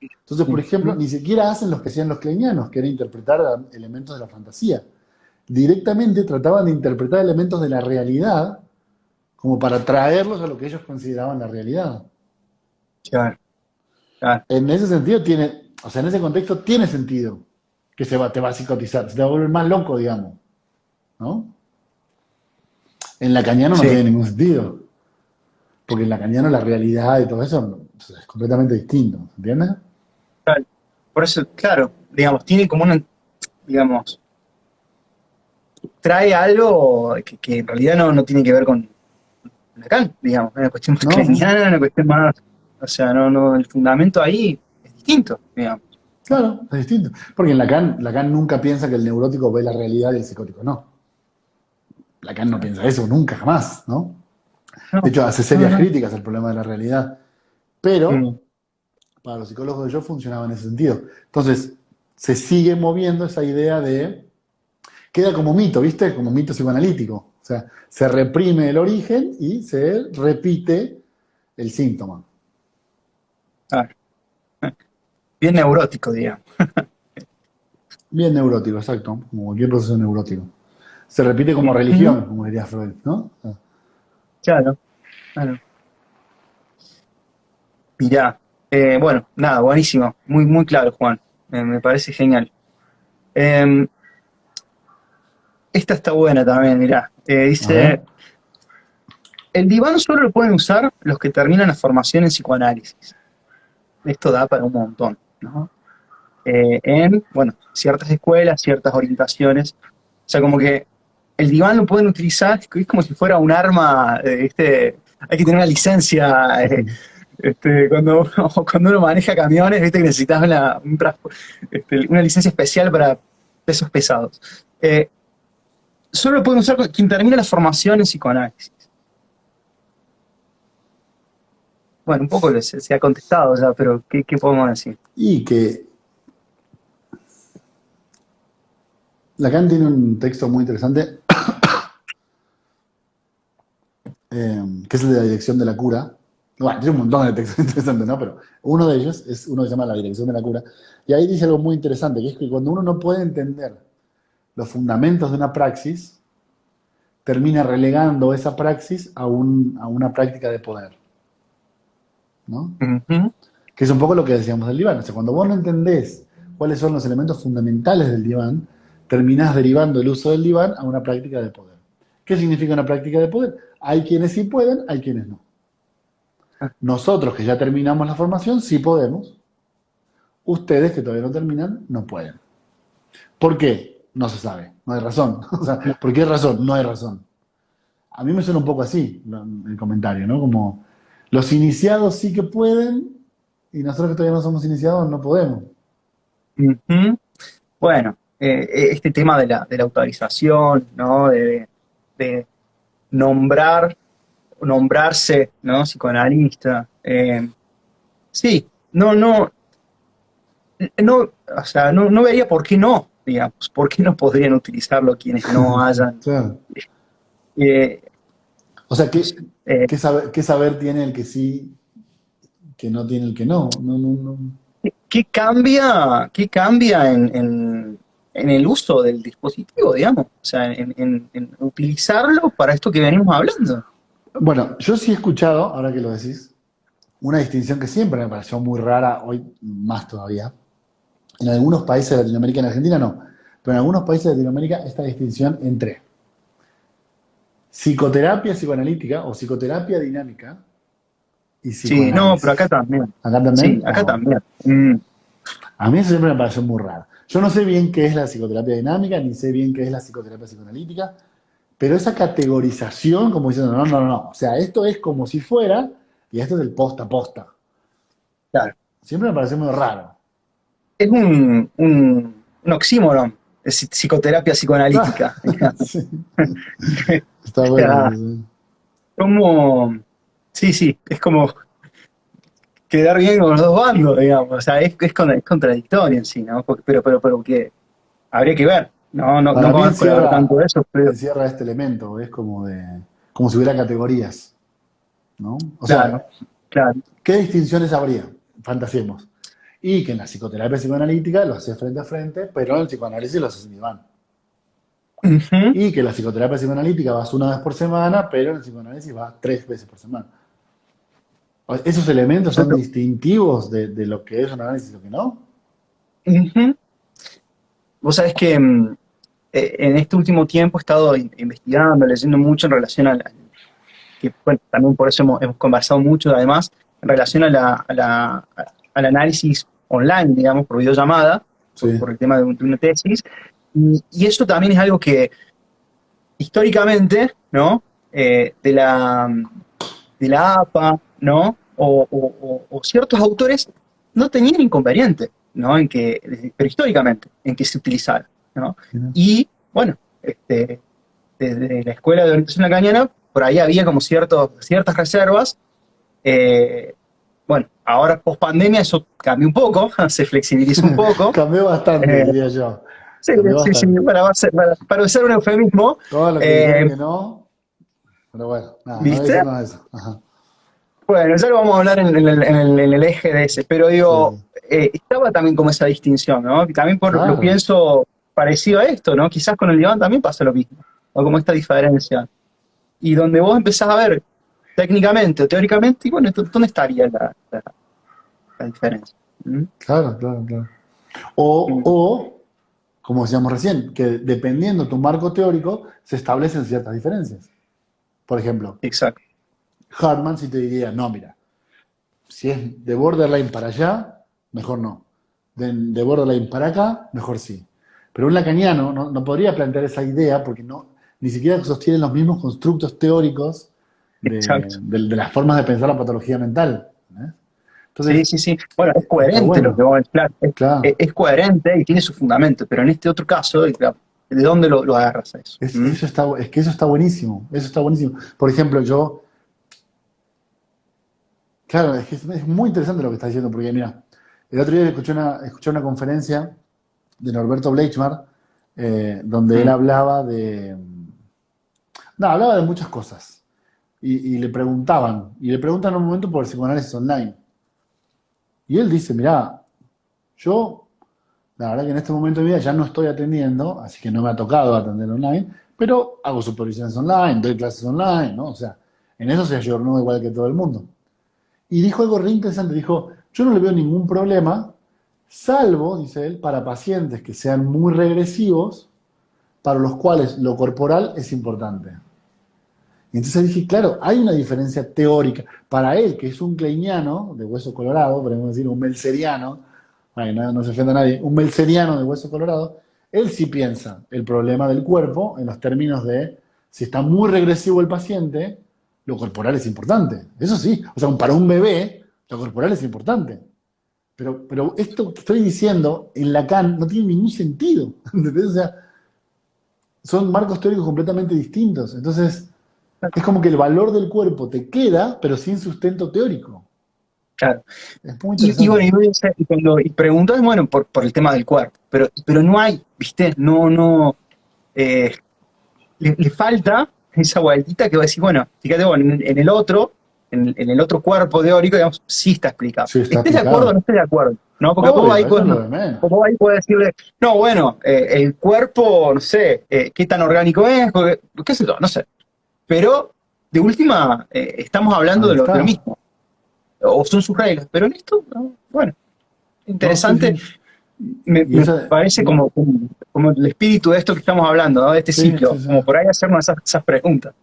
S1: Entonces, por ejemplo,
S2: Ujú.
S1: ni siquiera hacen los que hacían los kleinianos, que era interpretar elementos de la fantasía. Directamente trataban de interpretar elementos de la realidad como para traerlos a lo que ellos consideraban la realidad.
S2: Claro, claro.
S1: En ese sentido tiene, o sea, en ese contexto tiene sentido que te va a psicotizar, se te va a volver más loco, digamos, ¿no? En lacaniano no
S2: Sí,
S1: tiene ningún sentido, porque en lacaniano la realidad y todo eso es completamente distinto, ¿entiendes?
S2: claro. Por eso, claro, digamos, tiene como una, digamos, trae algo que en realidad no tiene que ver con Lacan, digamos, es una cuestión más
S1: No, no,
S2: kleiniana, una cuestión más, o sea, el fundamento ahí es distinto, digamos, ¿no?
S1: claro, es distinto. Porque en Lacan nunca piensa que el neurótico ve la realidad y el psicótico no. Lacan no piensa eso, nunca, jamás, ¿no? De
S2: No,
S1: hecho, hace
S2: no,
S1: serias
S2: no.
S1: críticas al problema de la realidad.
S2: Mm.
S1: Pero para los psicólogos de yo funcionaba en ese sentido. Entonces, se sigue moviendo esa idea de, queda como mito, ¿viste? Como mito psicoanalítico. O sea, se reprime el origen y se repite el síntoma.
S2: Ah, bien neurótico, digamos.
S1: Bien neurótico, exacto, como cualquier proceso neurótico. Se repite como
S2: Ujú.
S1: religión, como diría Freud, ¿no?
S2: Claro, claro. Mirá, bueno, nada, buenísimo, muy, muy claro, Juan, me parece genial. Eh, esta está buena también, mirá.
S1: A ver.
S2: Dice, el diván solo lo pueden usar los que terminan la formación en psicoanálisis. Esto da para un montón, ¿no? Bueno, ciertas escuelas, ciertas orientaciones. O sea, como que el diván lo pueden utilizar, es como si fuera un arma, hay que tener una licencia, cuando uno maneja camiones, ¿viste? Que necesitas una licencia especial para pesos pesados. Solo lo pueden usar quien termina la formación en psicoanálisis. Bueno, un poco se ha contestado ya, pero ¿qué podemos decir?
S1: Y que Lacan tiene un texto muy interesante, que es el de la dirección de la cura. Bueno, tiene un montón de textos interesantes, ¿no? Pero uno de ellos es uno que se llama La dirección de la cura. Y ahí dice algo muy interesante, que es que cuando uno no puede entender los fundamentos de una praxis, termina relegando esa praxis a una práctica de poder, ¿no?
S2: Ujú.
S1: Que es un poco lo que decíamos del diván. O sea, cuando vos no entendés cuáles son los elementos fundamentales del diván, terminás derivando el uso del diván a una práctica de poder. ¿Qué significa una práctica de poder? Hay quienes sí pueden, hay quienes no. Nosotros que ya terminamos la formación sí podemos. Ustedes que todavía no terminan no pueden. ¿Por qué? No se sabe. No hay razón. O sea,
S2: No,
S1: ¿por qué razón? No hay razón. a mí me suena un poco así el comentario, ¿no? Como los iniciados sí que pueden y nosotros que todavía no somos iniciados no podemos.
S2: Ujú. Bueno, este tema de la autorización, ¿no? De nombrar, nombrarse, ¿no? Psicoanalista. Sí, no, o sea, no vería por qué no, digamos, por qué no podrían utilizarlo quienes no hayan.
S1: Claro.
S2: eh,
S1: O sea,
S2: no sé,
S1: qué saber tiene el que sí, que no tiene el que no? No, no, no.
S2: ¿qué cambia en el uso del dispositivo, digamos? O sea, en utilizarlo para esto que venimos hablando.
S1: Bueno, yo sí he escuchado, ahora que lo decís, una distinción que siempre me pareció muy rara, hoy más todavía. En algunos países de Latinoamérica, en Argentina no, pero en algunos países de Latinoamérica esta distinción entre psicoterapia psicoanalítica o psicoterapia dinámica y
S2: Sí, no, pero acá
S1: psicoanálisis.
S2: también.
S1: ¿Acá
S2: Sí,
S1: también?
S2: acá también. Mm,
S1: A mí eso siempre me pareció muy raro. Yo no sé bien qué es la psicoterapia dinámica, ni sé bien qué es la psicoterapia psicoanalítica, pero esa categorización, como diciendo, no, no, no, o sea, esto es como si fuera, y esto es el posta a posta.
S2: claro.
S1: Siempre me pareció muy raro.
S2: Es un oxímoron, es psicoterapia psicoanalítica.
S1: Sí, está bueno. Sí.
S2: Como, sí, sí, es como quedar bien con los dos bandos, digamos. O sea, es contradictorio en sí, ¿no? Pero que habría que ver. No
S1: Para mí
S2: conozco la verdad tanto de eso, pero
S1: encierra este elemento, es como como si hubiera categorías, ¿no? O
S2: claro,
S1: sea,
S2: claro.
S1: ¿qué distinciones habría? Fantasiemos. Y que en la psicoterapia psicoanalítica lo haces frente a frente, pero en el psicoanálisis lo haces en diván.
S2: Ujú.
S1: Y que en la psicoterapia psicoanalítica vas una vez por semana, pero en el psicoanálisis vas 3 veces por semana. Esos elementos son distintivos de lo que es un análisis y lo que no.
S2: Ujú. Vos sabés que en este último tiempo he estado investigando, leyendo mucho en relación que bueno, también por eso hemos conversado mucho además, en relación al análisis online, digamos, por videollamada, por
S1: Sí,
S2: el tema de una tesis, y eso también es algo que históricamente, ¿no? De la APA, ¿no? O ciertos autores no tenían inconveniente, ¿no? Pero históricamente, en que se utilizara, ¿no?
S1: mira.
S2: Y, bueno, desde la Escuela de Orientación Lacaniana, por ahí había como ciertas reservas. eh, bueno, ahora post pandemia eso cambió un poco, se flexibilizó un poco.
S1: Cambió bastante,
S2: Eh,
S1: diría yo.
S2: sí,
S1: Cambió
S2: sí, sí,
S1: bastante.
S2: para usar un eufemismo,
S1: Todo lo que dijeron
S2: eh,
S1: que no, pero bueno, nada, no voy a
S2: ¿viste?
S1: decir nada de eso. Ajá.
S2: Bueno, ya lo vamos a hablar en el eje de ese, pero
S1: Sí,
S2: digo,
S1: sí.
S2: estaba también como esa distinción, ¿no? Y también lo
S1: Claro.
S2: pienso parecido a esto, ¿no? Quizás con el diván también pasa lo mismo, o como esta diferencia. Y donde vos empezás a ver técnicamente o teóricamente, y bueno, ¿dónde estaría la diferencia? ¿Mm?
S1: Claro, claro, claro.
S2: Mm,
S1: Como decíamos recién, que dependiendo tu marco teórico, se establecen ciertas diferencias. Por ejemplo,
S2: exacto.
S1: Hartman sí te diría, no, mira, si es de borderline para allá, mejor no. De borderline para acá, mejor sí. Pero un lacaniano no podría plantear esa idea porque ni siquiera sostienen los mismos constructos teóricos
S2: Exacto.
S1: de las formas de pensar la patología mental. ¿Eh?
S2: Sí,
S1: Entonces,
S2: sí, sí. Bueno, es
S1: está
S2: coherente lo que
S1: bueno.
S2: vos claro,
S1: Claro.
S2: es coherente y tiene su fundamento, pero en este otro caso, claro, ¿de dónde lo agarras a eso? ¿Mm?
S1: Es que eso está buenísimo. Eso está buenísimo. Por ejemplo, claro, es muy interesante lo que está diciendo, porque mira, el otro día escuché una conferencia de Norberto Bleichmar, donde él
S2: Mm.
S1: hablaba de muchas cosas. Y le preguntan en un momento por el psicoanálisis online. Y él dice, mirá, yo, la verdad que en este momento de mi vida ya no estoy atendiendo, así que no me ha tocado atender online, pero hago supervisiones online, doy clases online, ¿no? O sea, en eso se ayornó igual que todo el mundo. Y dijo algo re interesante, dijo, yo no le veo ningún problema, salvo, dice él, para pacientes que sean muy regresivos, para los cuales lo corporal es importante. Y entonces dije, claro, hay una diferencia teórica. Para él, que es un kleiniano de hueso colorado, podemos decir un melseriano, ay, no se ofenda a nadie, un melseriano de hueso colorado, él sí piensa el problema del cuerpo en los términos de si está muy regresivo el paciente, lo corporal es importante. Eso sí, o sea, para un bebé, lo corporal es importante. Pero esto que estoy diciendo en Lacan no tiene ningún sentido. ¿Entendés? O sea, son marcos teóricos completamente distintos. Entonces, es como que el valor del cuerpo te queda, pero sin sustento teórico.
S2: Claro.
S1: Es muy
S2: Y
S1: interesante.
S2: bueno, y preguntas, bueno, por el tema del cuerpo, pero no hay, ¿viste? No, eh, le falta esa vueltita que va a decir, bueno, fíjate, bueno, en el otro cuerpo teórico, digamos, sí está explicado.
S1: Sí, está
S2: ¿Estés de acuerdo o
S1: aplicado.
S2: no estés de acuerdo? ¿No? Porque vos ahí
S1: Obvio, eso
S2: puedes,
S1: es lo
S2: no,
S1: de menos.
S2: vos ahí puedes decirle, no, bueno, el cuerpo, no sé, qué tan orgánico es, qué sé yo, no sé. Pero, de última, estamos hablando
S1: Ahí
S2: de lo
S1: está.
S2: mismo, o son sus reglas, pero en esto, no, bueno,
S1: No, sí,
S2: interesante.
S1: sí. Y
S2: Me
S1: eso,
S2: parece como el espíritu de esto que estamos hablando, ¿no? De este
S1: sí, sí,
S2: ciclo,
S1: sí.
S2: como por ahí hacernos esas preguntas.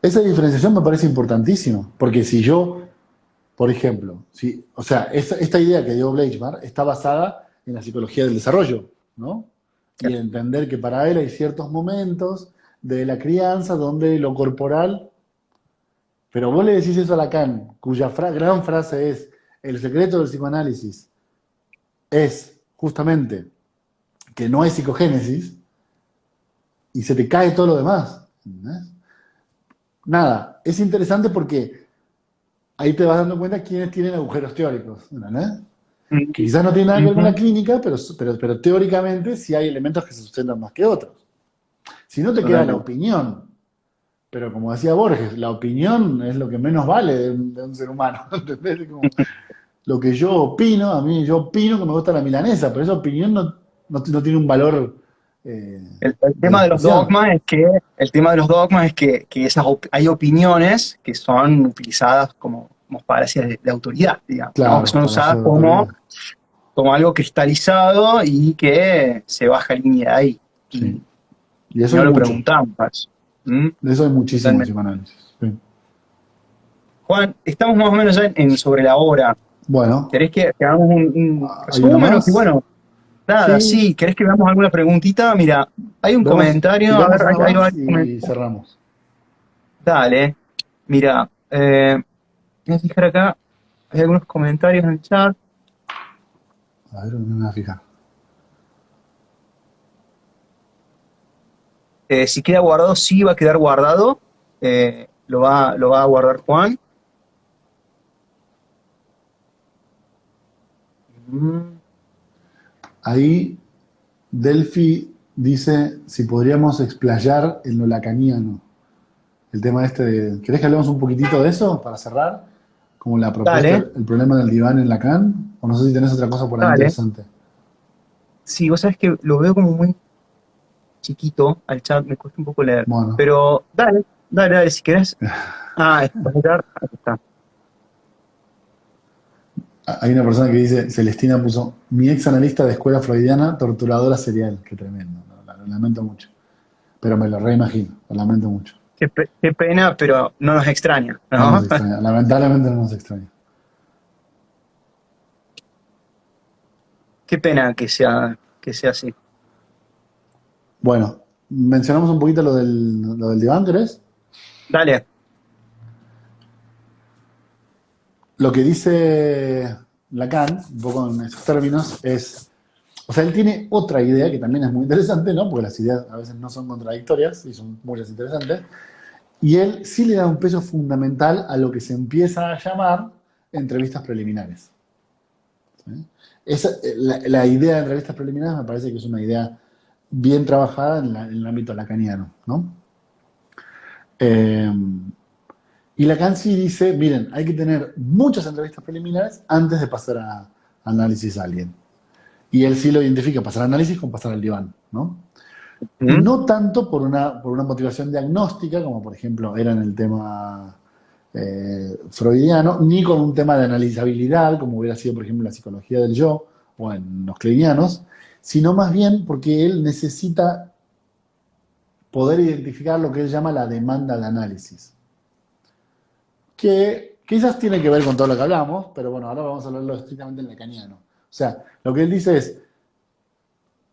S1: Esa diferenciación me parece importantísima, porque si yo, por ejemplo, si, o sea, esta idea que dio Bleichmar está basada en la psicología del desarrollo, ¿no? Y en entender que para él hay ciertos momentos de la crianza donde lo corporal, pero vos le decís eso a Lacan, cuya gran frase es, el secreto del psicoanálisis es justamente que no hay psicogénesis y se te cae todo lo demás. ¿Entendés? Nada, es interesante porque ahí te vas dando cuenta quiénes tienen agujeros teóricos, ¿entendés? Que
S2: Ujú,
S1: quizás no tiene nada que ver con la
S2: ujú,
S1: clínica, pero teóricamente sí hay elementos que se sustentan más que otros. Si no te queda la
S2: totalmente.
S1: opinión, pero como decía Borges, la opinión es lo que menos vale de un ser humano, ¿entendés? Como lo que yo opino, a mí yo opino que me gusta la milanesa, pero esa opinión no tiene un valor
S2: El
S1: de
S2: tema de los
S1: discusión.
S2: dogmas es que, el tema de los dogmas es que hay opiniones que son utilizadas como falacias de autoridad, digamos, ¿no? Que
S1: Claro,
S2: son
S1: falacia
S2: usadas
S1: de autoridad.
S2: como algo cristalizado y que se baja línea de ahí.
S1: Sí.
S2: Y,
S1: Y
S2: y
S1: eso
S2: no
S1: hay
S2: lo
S1: mucho.
S2: preguntamos. ¿Mm?
S1: De eso hay muchísimo en
S2: Totalmente.
S1: psicoanálisis. Sí.
S2: Juan, estamos más o menos ya sobre la hora.
S1: Bueno,
S2: ¿Querés que hagamos un
S1: ¿hay una
S2: resumen? O que,
S1: más?
S2: bueno, nada,
S1: Sí,
S2: sí, ¿querés que veamos alguna preguntita? Mira, hay un comentario, a ver,
S1: tiramos una
S2: hay
S1: más
S2: varios
S1: y
S2: comentarios.
S1: cerramos.
S2: Dale, mira, voy a fijar acá, hay algunos comentarios en el chat.
S1: A ver, no me voy a fijar.
S2: Si queda guardado, sí va a quedar guardado. Lo va a guardar Juan. Mm,
S1: Ahí Delphi dice si podríamos explayar en lo lacaniano. El tema este de... ¿Querés que hablemos un poquitito de eso para cerrar? Como la propuesta,
S2: dale,
S1: el problema del diván en Lacan. O no sé si tenés otra cosa por ahí
S2: dale.
S1: interesante.
S2: Sí, vos sabés que lo veo como muy chiquito al chat, me cuesta un poco leer.
S1: Bueno,
S2: Pero dale, si querés. Ah, explicar, aquí está.
S1: hay una persona que dice, Celestina puso, mi ex analista de escuela freudiana, torturadora serial. Qué tremendo, ¿no? Lo lamento mucho. Pero me lo reimagino, lo lamento mucho.
S2: Qué pena, pero no nos extraña,
S1: No nos
S2: ¿no?
S1: extraña, lamentablemente no nos extraña.
S2: Qué pena que sea así.
S1: Bueno, mencionamos un poquito lo del diván, ¿querés?
S2: Dale.
S1: Lo que dice Lacan, un poco en esos términos, es, o sea, él tiene otra idea que también es muy interesante, ¿no? Porque las ideas a veces no son contradictorias y son muchas interesantes. Y él sí le da un peso fundamental a lo que se empieza a llamar entrevistas preliminares. ¿Sí? La idea de entrevistas preliminares me parece que es una idea bien trabajada en el ámbito lacaniano, ¿no? Eh, y Lacan sí dice, miren, hay que tener muchas entrevistas preliminares antes de pasar a análisis a alguien. Y él sí lo identifica, pasar a análisis con pasar al diván, ¿no?
S2: ¿Mm?
S1: No tanto por una motivación diagnóstica, como por ejemplo era en el tema freudiano, ni con un tema de analizabilidad, como hubiera sido por ejemplo en la psicología del yo o en los kleinianos, sino más bien porque él necesita poder identificar lo que él llama la demanda de análisis, que quizás tiene que ver con todo lo que hablamos, pero bueno, ahora vamos a hablarlo estrictamente en lacaniano. O sea, lo que él dice es,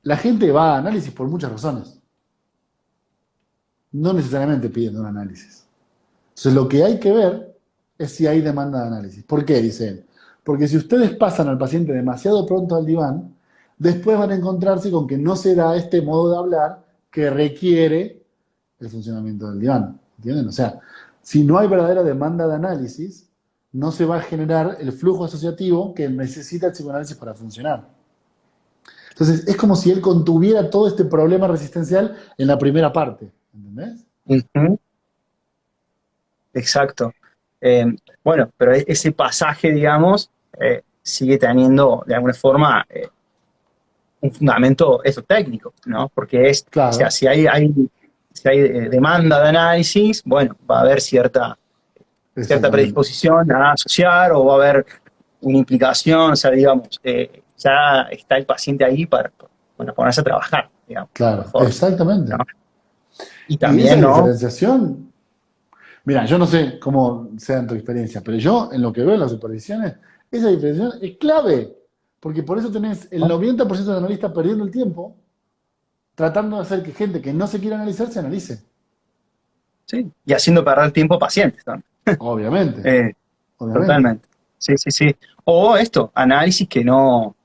S1: la gente va a análisis por muchas razones. no necesariamente piden un análisis. Entonces, lo que hay que ver es si hay demanda de análisis. ¿Por qué? Dice él. Porque si ustedes pasan al paciente demasiado pronto al diván, después van a encontrarse con que no se da este modo de hablar que requiere el funcionamiento del diván. ¿Entienden? O sea, si no hay verdadera demanda de análisis, no se va a generar el flujo asociativo que necesita el psicoanálisis para funcionar. Entonces, es como si él contuviera todo este problema resistencial en la primera parte. ¿Entendés?
S2: Ujú. Exacto. Eh, bueno, pero ese pasaje, digamos, sigue teniendo de alguna forma un fundamento eso técnico, ¿no? Porque o sea,
S1: Claro,
S2: si hay demanda de análisis, bueno, va a haber cierta
S1: exactamente.
S2: predisposición a asociar o va a haber una implicación, o sea, digamos, ya está el paciente ahí para ponerse a trabajar, digamos, por
S1: Claro,
S2: fuerza, ¿no?
S1: exactamente.
S2: Y
S1: Y esa
S2: también, ¿no?
S1: diferenciación, mira, yo no sé cómo sea en tu experiencia, pero yo en lo que veo en las supervisiones, esa diferenciación es clave, porque por eso tenés el 90% de analistas perdiendo el tiempo tratando de hacer que gente que no se quiere analizar se analice.
S2: Sí, y haciendo perder tiempo a pacientes, ¿no?
S1: Obviamente,
S2: Eh,
S1: obviamente,
S2: Totalmente. Sí, sí, sí. O esto, análisis que
S1: que
S2: no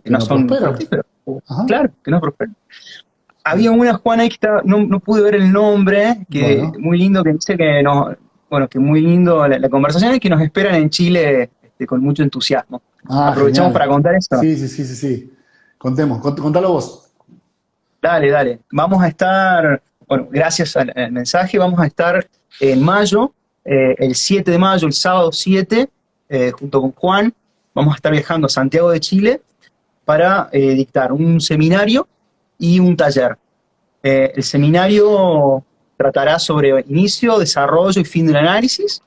S1: no
S2: son
S1: prosperan.
S2: fructíferos.
S1: Ajá.
S2: Claro, que no prosperan. Había una Juana ahí que no pude ver el nombre, que
S1: Bueno,
S2: muy lindo, que dice que bueno, que muy lindo la conversación y que nos esperan en Chile con mucho entusiasmo. Aprovechamos para
S1: genial.
S2: contar esto.
S1: Sí, sí, sí, sí, sí. Contemos, contalo vos.
S2: Dale, dale. Vamos a estar, bueno, gracias al mensaje, vamos a estar en mayo, el 7 de mayo, el sábado 7, junto con Juan, vamos a estar viajando a Santiago de Chile para dictar un seminario y un taller. El seminario tratará sobre inicio, desarrollo y fin del análisis.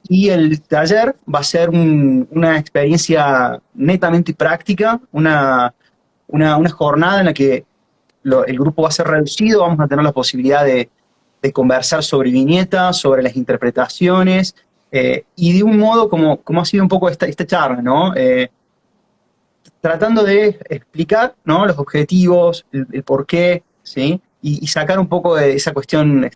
S2: Y el taller va a ser una experiencia netamente práctica, una jornada en la que el grupo va a ser reducido, vamos a tener la posibilidad de conversar sobre viñetas, sobre las interpretaciones, y de un modo como ha sido un poco esta charla, ¿no? Tratando de explicar, ¿no? Los objetivos, el por qué, ¿sí? Y sacar un poco de esa cuestión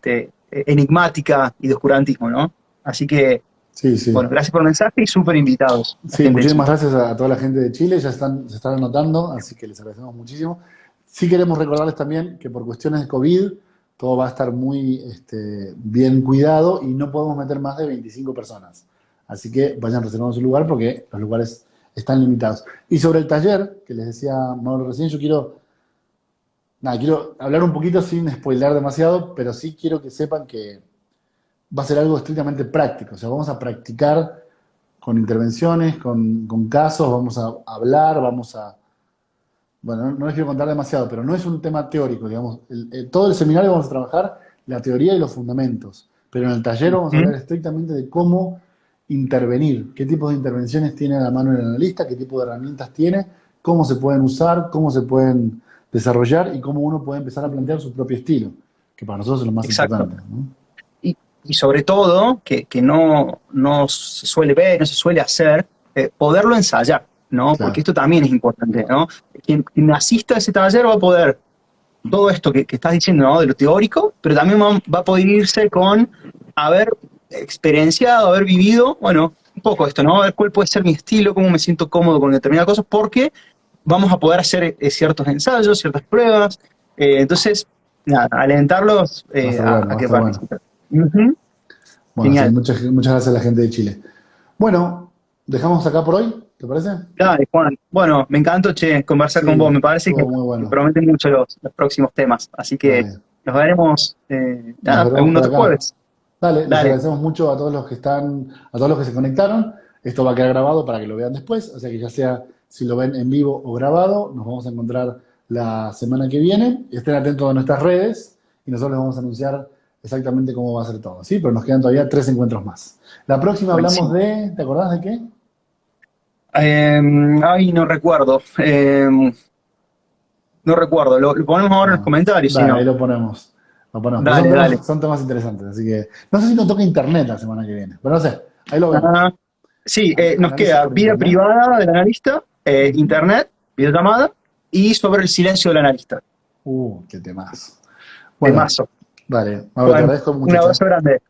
S2: enigmática y de oscurantismo, ¿no? Así que,
S1: Sí,
S2: bueno,
S1: sí.
S2: gracias por el mensaje y súper invitados, la
S1: Sí,
S2: gente de
S1: muchísimas
S2: Chile.
S1: gracias a toda la gente de Chile, se están anotando, así que les agradecemos muchísimo. Sí queremos recordarles también que por cuestiones de COVID todo va a estar muy bien cuidado y no podemos meter más de 25 personas. Así que vayan reservando su lugar porque los lugares están limitados. Y sobre el taller, que les decía Mauro recién, yo quiero hablar un poquito sin spoiler demasiado, pero sí quiero que sepan que va a ser algo estrictamente práctico. O sea, vamos a practicar con intervenciones, con casos, vamos a hablar, bueno, no les quiero contar demasiado, pero no es un tema teórico, digamos. Todo el seminario vamos a trabajar la teoría y los fundamentos, pero en el taller vamos a
S2: ¿Mm?
S1: hablar estrictamente de cómo intervenir, qué tipos de intervenciones tiene a la mano el analista, qué tipo de herramientas tiene, cómo se pueden usar, cómo se pueden desarrollar y cómo uno puede empezar a plantear su propio estilo, que para nosotros es lo más
S2: Exacto.
S1: importante, ¿no?
S2: Y sobre todo, que no se suele ver, no se suele hacer, poderlo ensayar, ¿no? Porque
S1: Claro,
S2: esto también es importante, ¿no? Quien asista a ese taller va a poder, todo esto que estás diciendo, ¿no? De lo teórico, pero también va a poder irse con haber experienciado, haber vivido, bueno, un poco esto, ¿no? A ver cuál puede ser mi estilo, cómo me siento cómodo con determinadas cosas, porque vamos a poder hacer ciertos ensayos, ciertas pruebas. Entonces, nada, alentarlos
S1: va a estar bueno,
S2: a
S1: va a
S2: que
S1: estar bueno.
S2: participen. Ujú.
S1: Bueno, así que
S2: Genial.
S1: muchas gracias a la gente de Chile. Bueno, dejamos acá por hoy, ¿te parece?
S2: Dale, Juan. Bueno, me encantó, che, conversar con vos.
S1: Sí,
S2: Me parece
S1: estuvo muy
S2: que
S1: bueno.
S2: prometen mucho los próximos temas. Así que
S1: Dale,
S2: nos veremos,
S1: nos
S2: nada,
S1: veremos
S2: algún
S1: por
S2: otro
S1: acá.
S2: jueves.
S1: Dale, les
S2: Dale.
S1: agradecemos mucho a todos los que a todos los que se conectaron. Esto va a quedar grabado para que lo vean después, o sea que ya sea si lo ven en vivo o grabado, nos vamos a encontrar la semana que viene. Estén atentos a nuestras redes y nosotros les vamos a anunciar exactamente cómo va a ser todo, ¿sí? Pero nos quedan todavía 3 encuentros más. La próxima hablamos
S2: Buenísimo.
S1: ¿te acordás de qué?
S2: Ay, no recuerdo. No recuerdo. Lo ponemos ahora en los
S1: Bueno,
S2: comentarios, si
S1: dale, ahí
S2: no.
S1: lo ponemos. Lo ponemos. Pero
S2: Dale, dale.
S1: son temas interesantes, así que no sé si nos toca internet la semana que viene, pero no sé, ahí lo vemos.
S2: Ah, sí, nos
S1: Análisis
S2: queda
S1: por
S2: vida
S1: internet.
S2: privada del analista,
S1: Ujú.
S2: internet, videollamada y sobre el silencio del analista.
S1: Qué temas.
S2: De
S1: Bueno,
S2: mazo.
S1: dale, Mauro, te
S2: Juan,
S1: agradezco
S2: un
S1: mucho, che.
S2: abrazo grande.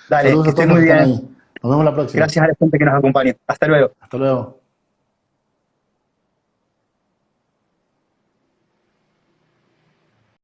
S2: Dale,
S1: Saludos
S2: que
S1: a todos
S2: estés
S1: los
S2: muy
S1: que están
S2: bien.
S1: ahí. Nos vemos la próxima.
S2: Gracias a la gente que nos acompaña. Hasta luego.
S1: Hasta luego.